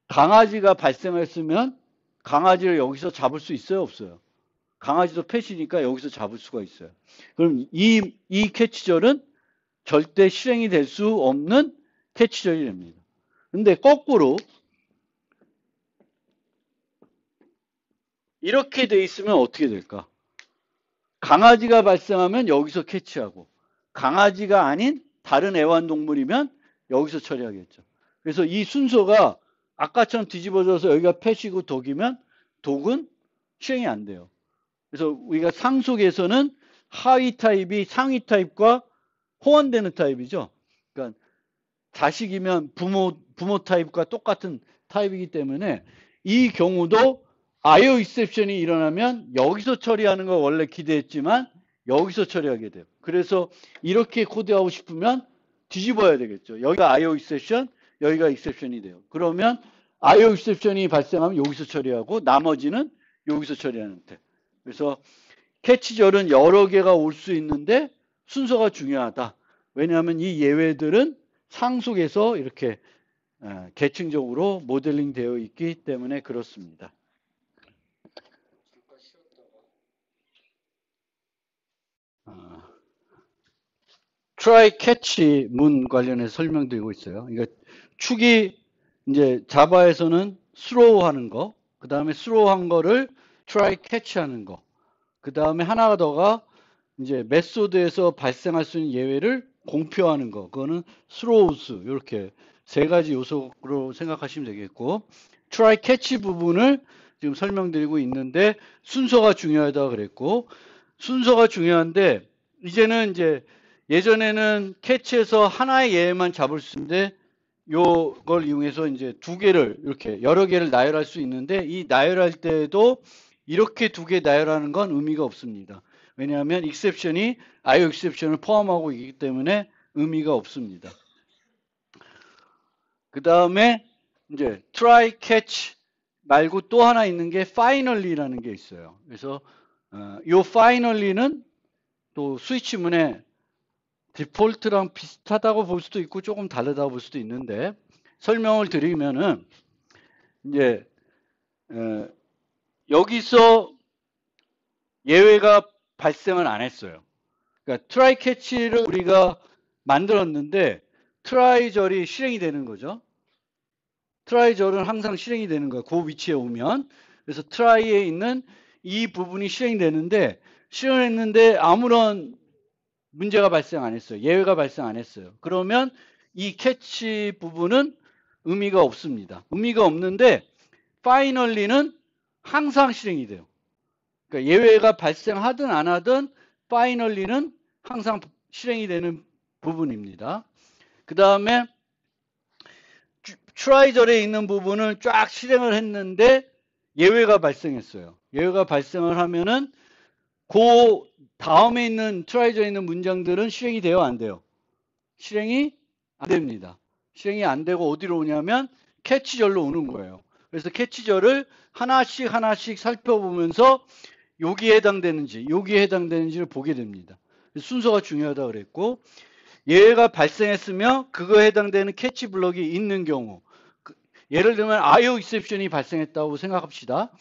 강아지가 발생했으면 강아지를 여기서 잡을 수 있어요, 없어요? 강아지도 펫이니까 여기서 잡을 수가 있어요. 그럼 이 캐치절은 절대 실행이 될 수 없는 캐치절이 됩니다. 근데 거꾸로 이렇게 돼 있으면 어떻게 될까? 강아지가 발생하면 여기서 캐치하고 강아지가 아닌 다른 애완동물이면 여기서 처리하겠죠. 그래서 이 순서가 아까처럼 뒤집어져서 여기가 펫이고 독이면 독은 실행이 안 돼요. 그래서 우리가 상속에서는 하위 타입이 상위 타입과 호환되는 타입이죠. 그러니까 자식이면 부모 타입과 똑같은 타입이기 때문에 이 경우도 IO exception이 일어나면 여기서 처리하는 거 원래 기대했지만 여기서 처리하게 돼요. 그래서 이렇게 코드하고 싶으면 뒤집어야 되겠죠. 여기가 IO exception, 여기가 exception이 돼요. 그러면 IO exception이 발생하면 여기서 처리하고 나머지는 여기서 처리하는 데. 그래서 캐치절은 여러 개가 올 수 있는데 순서가 중요하다. 왜냐하면 이 예외들은 상속에서 이렇게 계층적으로 모델링 되어 있기 때문에 그렇습니다. try catch 문 관련해서 설명드리고 있어요. 그러니까 축이 이제 자바에서는 throw 하는 거, 그 다음에 throw 한 거를 try catch 하는 거, 그 다음에 하나가 더가 이제 메소드에서 발생할 수 있는 예외를 공표하는 거, 그거는 throws 이렇게 세 가지 요소로 생각하시면 되겠고, try catch 부분을 지금 설명드리고 있는데 순서가 중요하다 그랬고, 순서가 중요한데 이제는 이제 예전에는 캐치에서 하나의 예만 잡을 수 있는데 요걸 이용해서 이제 두 개를 이렇게 여러 개를 나열할 수 있는데 이 나열할 때도 이렇게 두 개 나열하는 건 의미가 없습니다. 왜냐하면 exception이 IO exception을 포함하고 있기 때문에 의미가 없습니다. 그 다음에 이제 try catch 말고 또 하나 있는 게 finally라는 게 있어요. 그래서 요 finally는 또 스위치문에 디폴트랑 비슷하다고 볼 수도 있고 조금 다르다고 볼 수도 있는데 설명을 드리면은 이제 여기서 예외가 발생을 안 했어요. 그러니까 트라이 캐치를 우리가 만들었는데 트라이절이 실행이 되는 거죠. 트라이절은 항상 실행이 되는 거예요. 그 위치에 오면. 그래서 트라이에 있는 이 부분이 실행이 되는데 실행했는데 아무런 문제가 발생 안 했어요. 예외가 발생 안 했어요. 그러면 이 캐치 부분은 의미가 없습니다. 의미가 없는데 파이널리는 항상 실행이 돼요. 그러니까 예외가 발생하든 안 하든 파이널리는 항상 실행이 되는 부분입니다. 그 다음에 트라이절에 있는 부분을 쫙 실행을 했는데 예외가 발생했어요. 예외가 발생을 하면은 그 다음에 있는 트라이절에 있는 문장들은 실행이 돼요, 안 돼요? 실행이 안 됩니다. 실행이 안 되고 어디로 오냐면 캐치절로 오는 거예요. 그래서 캐치절을 하나씩 하나씩 살펴보면서 여기에 해당되는지 여기에 해당되는지를 보게 됩니다. 순서가 중요하다고 그랬고 예외가 발생했으며 그거에 해당되는 캐치 블럭이 있는 경우 예를 들면 IO exception이 발생했다고 생각합시다.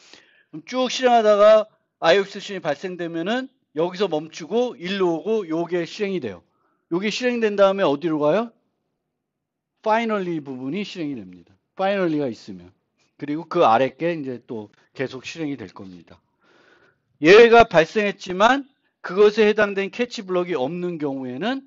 그럼 쭉 실행하다가 IO exception이 발생되면은 여기서 멈추고 일로 오고 요게 실행이 돼요. 여기 실행된 다음에 어디로 가요? finally 부분이 실행이 됩니다. finally가 있으면. 그리고 그 아래 게 이제 또 계속 실행이 될 겁니다. 예외가 발생했지만 그것에 해당된 캐치 블럭이 없는 경우에는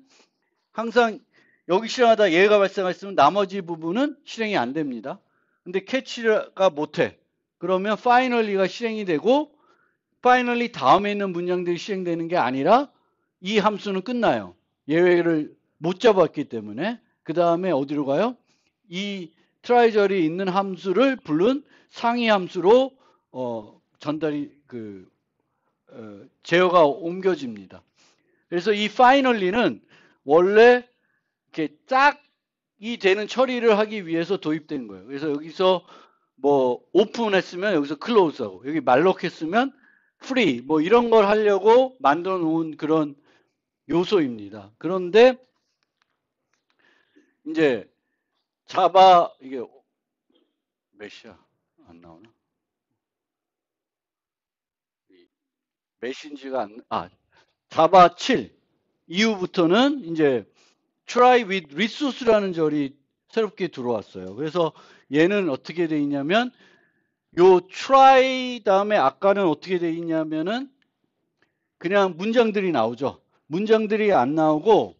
항상 여기 실행하다 예외가 발생했으면 나머지 부분은 실행이 안 됩니다. 근데 캐치가 못해. 그러면 finally가 실행이 되고 finally 다음에 있는 문장들이 실행되는 게 아니라 이 함수는 끝나요. 예외를 못 잡았기 때문에. 그 다음에 어디로 가요? 이 트라이절이 있는 함수를 부른 상위 함수로 전달이 제어가 옮겨집니다. 그래서 이 finally는 원래 이렇게 짝이 되는 처리를 하기 위해서 도입된 거예요. 그래서 여기서 뭐 오픈했으면 여기서 클로즈하고 여기 말록했으면 프리 뭐 이런 걸 하려고 만들어 놓은 그런 요소입니다. 그런데 이제 자바 이게 몇이야? 안 나오나? 몇인지가 자바 7 이후부터는 이제 try with resource라는 절이 새롭게 들어왔어요. 그래서 얘는 어떻게 돼 있냐면 요 try 다음에 아까는 어떻게 돼 있냐면은 그냥 문장들이 나오죠. 문장들이 안 나오고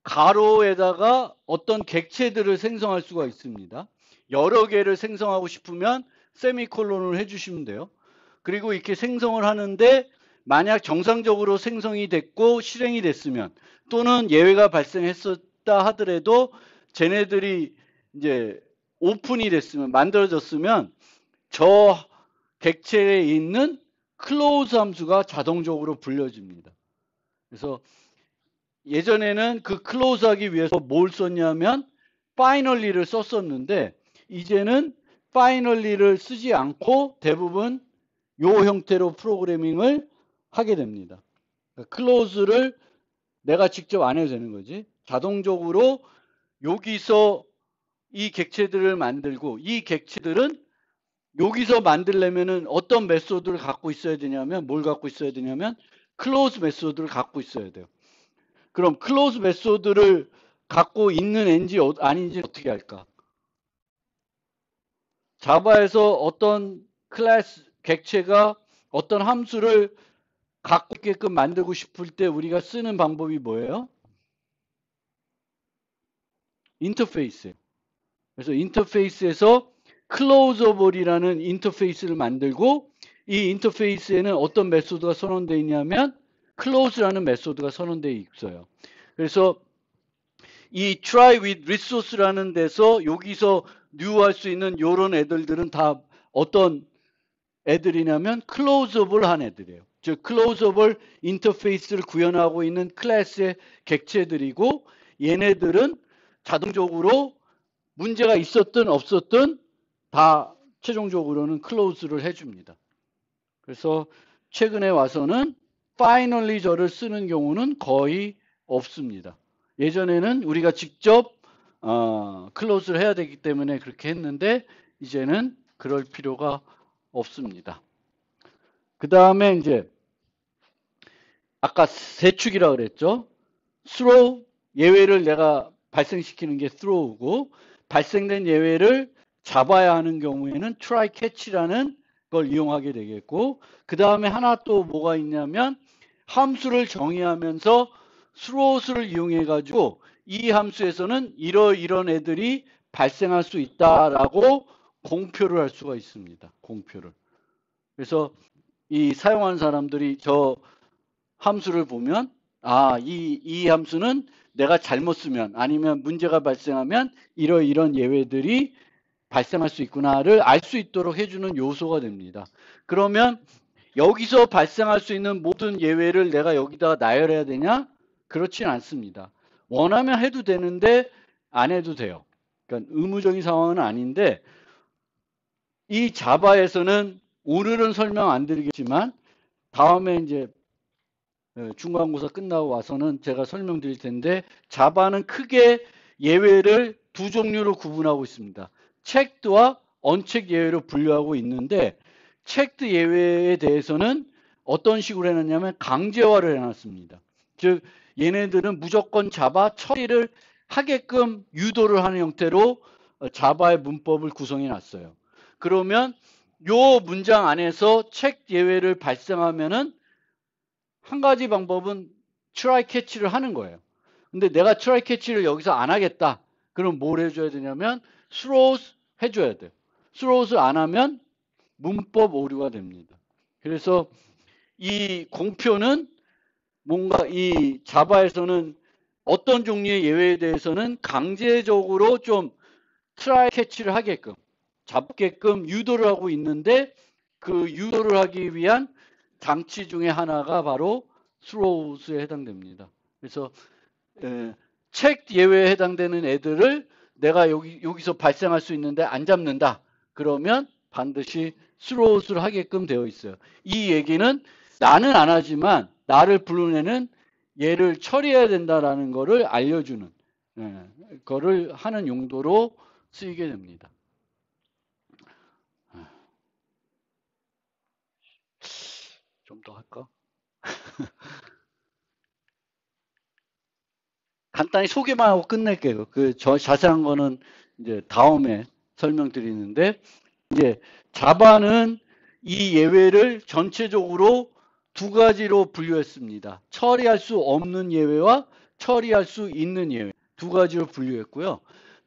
가로에다가 어떤 객체들을 생성할 수가 있습니다. 여러 개를 생성하고 싶으면 세미콜론을 해주시면 돼요. 그리고 이렇게 생성을 하는데 만약 정상적으로 생성이 됐고 실행이 됐으면 또는 예외가 발생했었다 하더라도 쟤네들이 이제 오픈이 됐으면 만들어졌으면 저 객체에 있는 클로즈 함수가 자동적으로 불려집니다. 그래서 예전에는 그 클로즈 하기 위해서 뭘 썼냐면 finally를 썼었는데 이제는 finally를 쓰지 않고 대부분 요 형태로 프로그래밍을 하게 됩니다. 클로즈를 내가 직접 안 해도 되는 거지. 자동적으로 여기서 이 객체들을 만들고 이 객체들은 여기서 만들려면은 어떤 메소드를 갖고 있어야 되냐면 뭘 갖고 있어야 되냐면 클로즈 메소드를 갖고 있어야 돼요. 그럼 클로즈 메소드를 갖고 있는지 아닌지 어떻게 할까? 자바에서 어떤 클래스 객체가 어떤 함수를 갖고 있게끔 만들고 싶을 때 우리가 쓰는 방법이 뭐예요? 인터페이스. 그래서 인터페이스에서 클로저블이라는 인터페이스를 만들고 이 인터페이스에는 어떤 메소드가 선언되어 있냐면 close라는 메소드가 선언되어 있어요. 그래서 이 try with resource라는 데서 여기서 new할 수 있는 이런 애들은 다 어떤 애들이냐면 closeable 한 애들이에요. 즉 closeable 인터페이스를 구현하고 있는 클래스의 객체들이고 얘네들은 자동적으로 문제가 있었든 없었든 다 최종적으로는 클로즈를 해줍니다. 그래서 최근에 와서는 finally 절을 쓰는 경우는 거의 없습니다. 예전에는 우리가 직접 클로즈를 해야 되기 때문에 그렇게 했는데 이제는 그럴 필요가 없습니다. 그 다음에 이제 아까 세축이라 그랬죠. throw 예외를 내가 발생시키는 게 throw고 발생된 예외를 잡아야 하는 경우에는 try catch라는 걸 이용하게 되겠고 그 다음에 하나 또 뭐가 있냐면 함수를 정의하면서 throws를 이용해 가지고 이 함수에서는 이런 애들이 발생할 수 있다라고 공표를 할 수가 있습니다. 공표를. 그래서 이 사용하는 사람들이 저 함수를 보면 이 함수는 내가 잘못 쓰면 아니면 문제가 발생하면 이런 예외들이 발생할 수 있구나를 알 수 있도록 해주는 요소가 됩니다. 그러면 여기서 발생할 수 있는 모든 예외를 내가 여기다가 나열해야 되냐? 그렇진 않습니다. 원하면 해도 되는데 안 해도 돼요. 그러니까 의무적인 상황은 아닌데 이 자바에서는 오늘은 설명 안 드리겠지만 다음에 이제 중간고사 끝나고 와서는 제가 설명드릴 텐데 자바는 크게 예외를 두 종류로 구분하고 있습니다. 체크드와 언체크 예외로 분류하고 있는데 체크드 예외에 대해서는 어떤 식으로 해놨냐면 강제화를 해놨습니다. 즉 얘네들은 무조건 자바 처리를 하게끔 유도를 하는 형태로 자바의 문법을 구성해 놨어요. 그러면 요 문장 안에서 책 예외를 발생하면은 한 가지 방법은 try catch를 하는 거예요. 근데 내가 try catch를 여기서 안 하겠다. 그럼 뭘 해줘야 되냐면 throws 해줘야 돼요. throws를 안 하면 문법 오류가 됩니다. 그래서 이 공표는 뭔가 이 자바에서는 어떤 종류의 예외에 대해서는 강제적으로 좀 try catch를 하게끔 잡게끔 유도를 하고 있는데 그 유도를 하기 위한 장치 중에 하나가 바로 throws에 해당됩니다. 그래서 책 예외에 해당되는 애들을 내가 여기서 발생할 수 있는데 안 잡는다. 그러면 반드시 throws를 하게끔 되어 있어요. 이 얘기는 나는 안 하지만 나를 불러내는 얘를 처리해야 된다라는 거를 알려주는 거를 하는 용도로 쓰이게 됩니다. 좀 더 할까? 간단히 소개만 하고 끝낼게요. 자세한 거는 이제 다음에 설명드리는데, 이제 자바는 이 예외를 전체적으로 두 가지로 분류했습니다. 처리할 수 없는 예외와 처리할 수 있는 예외 두 가지로 분류했고요.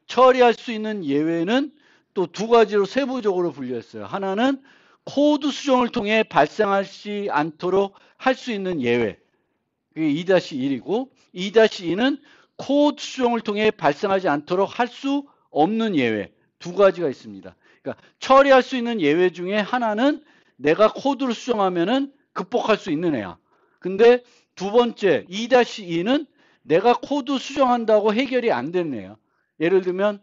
처리할 수 있는 예외는 또 두 가지로 세부적으로 분류했어요. 하나는 코드 수정을 통해 발생하지 않도록 할 수 있는 예외, 그게 2-1이고 2-2는 코드 수정을 통해 발생하지 않도록 할 수 없는 예외 두 가지가 있습니다. 그러니까 처리할 수 있는 예외 중에 하나는 내가 코드를 수정하면은 극복할 수 있는 애야. 근데 두 번째 2-2는 내가 코드 수정한다고 해결이 안 되는 애야. 예를 들면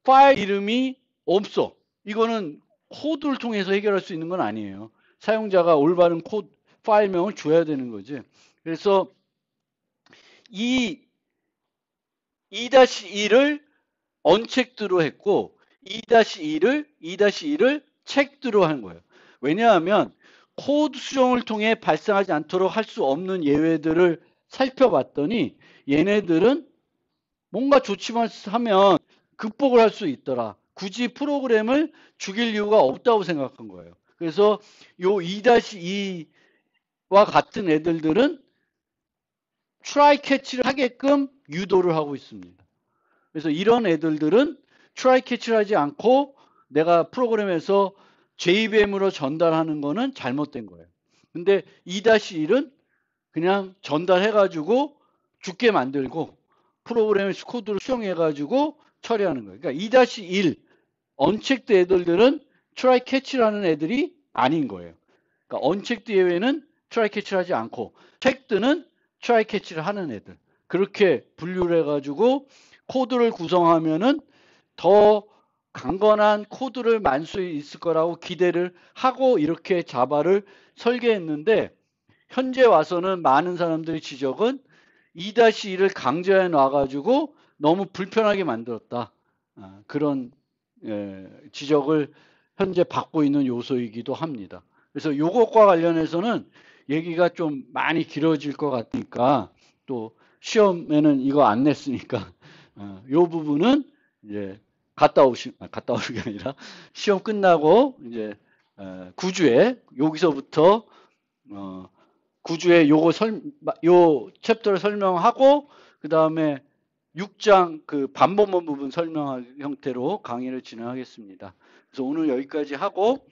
파일 이름이 없어. 이거는 코드를 통해서 해결할 수 있는 건 아니에요. 사용자가 올바른 코드 파일명을 줘야 되는 거지. 그래서 이 2-1을 언체크드로 했고 2-2를 체크드로 한 거예요. 왜냐하면 코드 수정을 통해 발생하지 않도록 할 수 없는 예외들을 살펴봤더니 얘네들은 뭔가 조치만 하면 극복을 할 수 있더라. 굳이 프로그램을 죽일 이유가 없다고 생각한 거예요. 그래서 요 2-2와 같은 애들은 try catch를 하게끔 유도를 하고 있습니다. 그래서 이런 애들은 try catch를 하지 않고 내가 프로그램에서 JVM으로 전달하는 거는 잘못된 거예요. 근데 2-1은 그냥 전달해가지고 죽게 만들고 프로그램의 코드를 수정해가지고 처리하는 거예요. 그러니까 2-1 언체크드 애들은 try catch라는 애들이 아닌 거예요. 그러니까 언체크드 예외는 try catch를 하지 않고 체크드는 try catch를 하는 애들. 그렇게 분류를 해가지고 코드를 구성하면은 더 강건한 코드를 만 수 있을 거라고 기대를 하고 이렇게 자바를 설계했는데 현재 와서는 많은 사람들의 지적은 2-1을 강제해 놔가지고 너무 불편하게 만들었다. 그런 지적을 현재 받고 있는 요소이기도 합니다. 그래서 이것과 관련해서는 얘기가 좀 많이 길어질 것 같으니까 또 시험에는 이거 안 냈으니까 이 부분은 이제 갔다 오시는 게 아니라 시험 끝나고 이제 9주에 여기서부터 9주에 요 챕터를 설명하고 그 다음에 6장 그 반복문 부분 설명할 형태로 강의를 진행하겠습니다. 그래서 오늘 여기까지 하고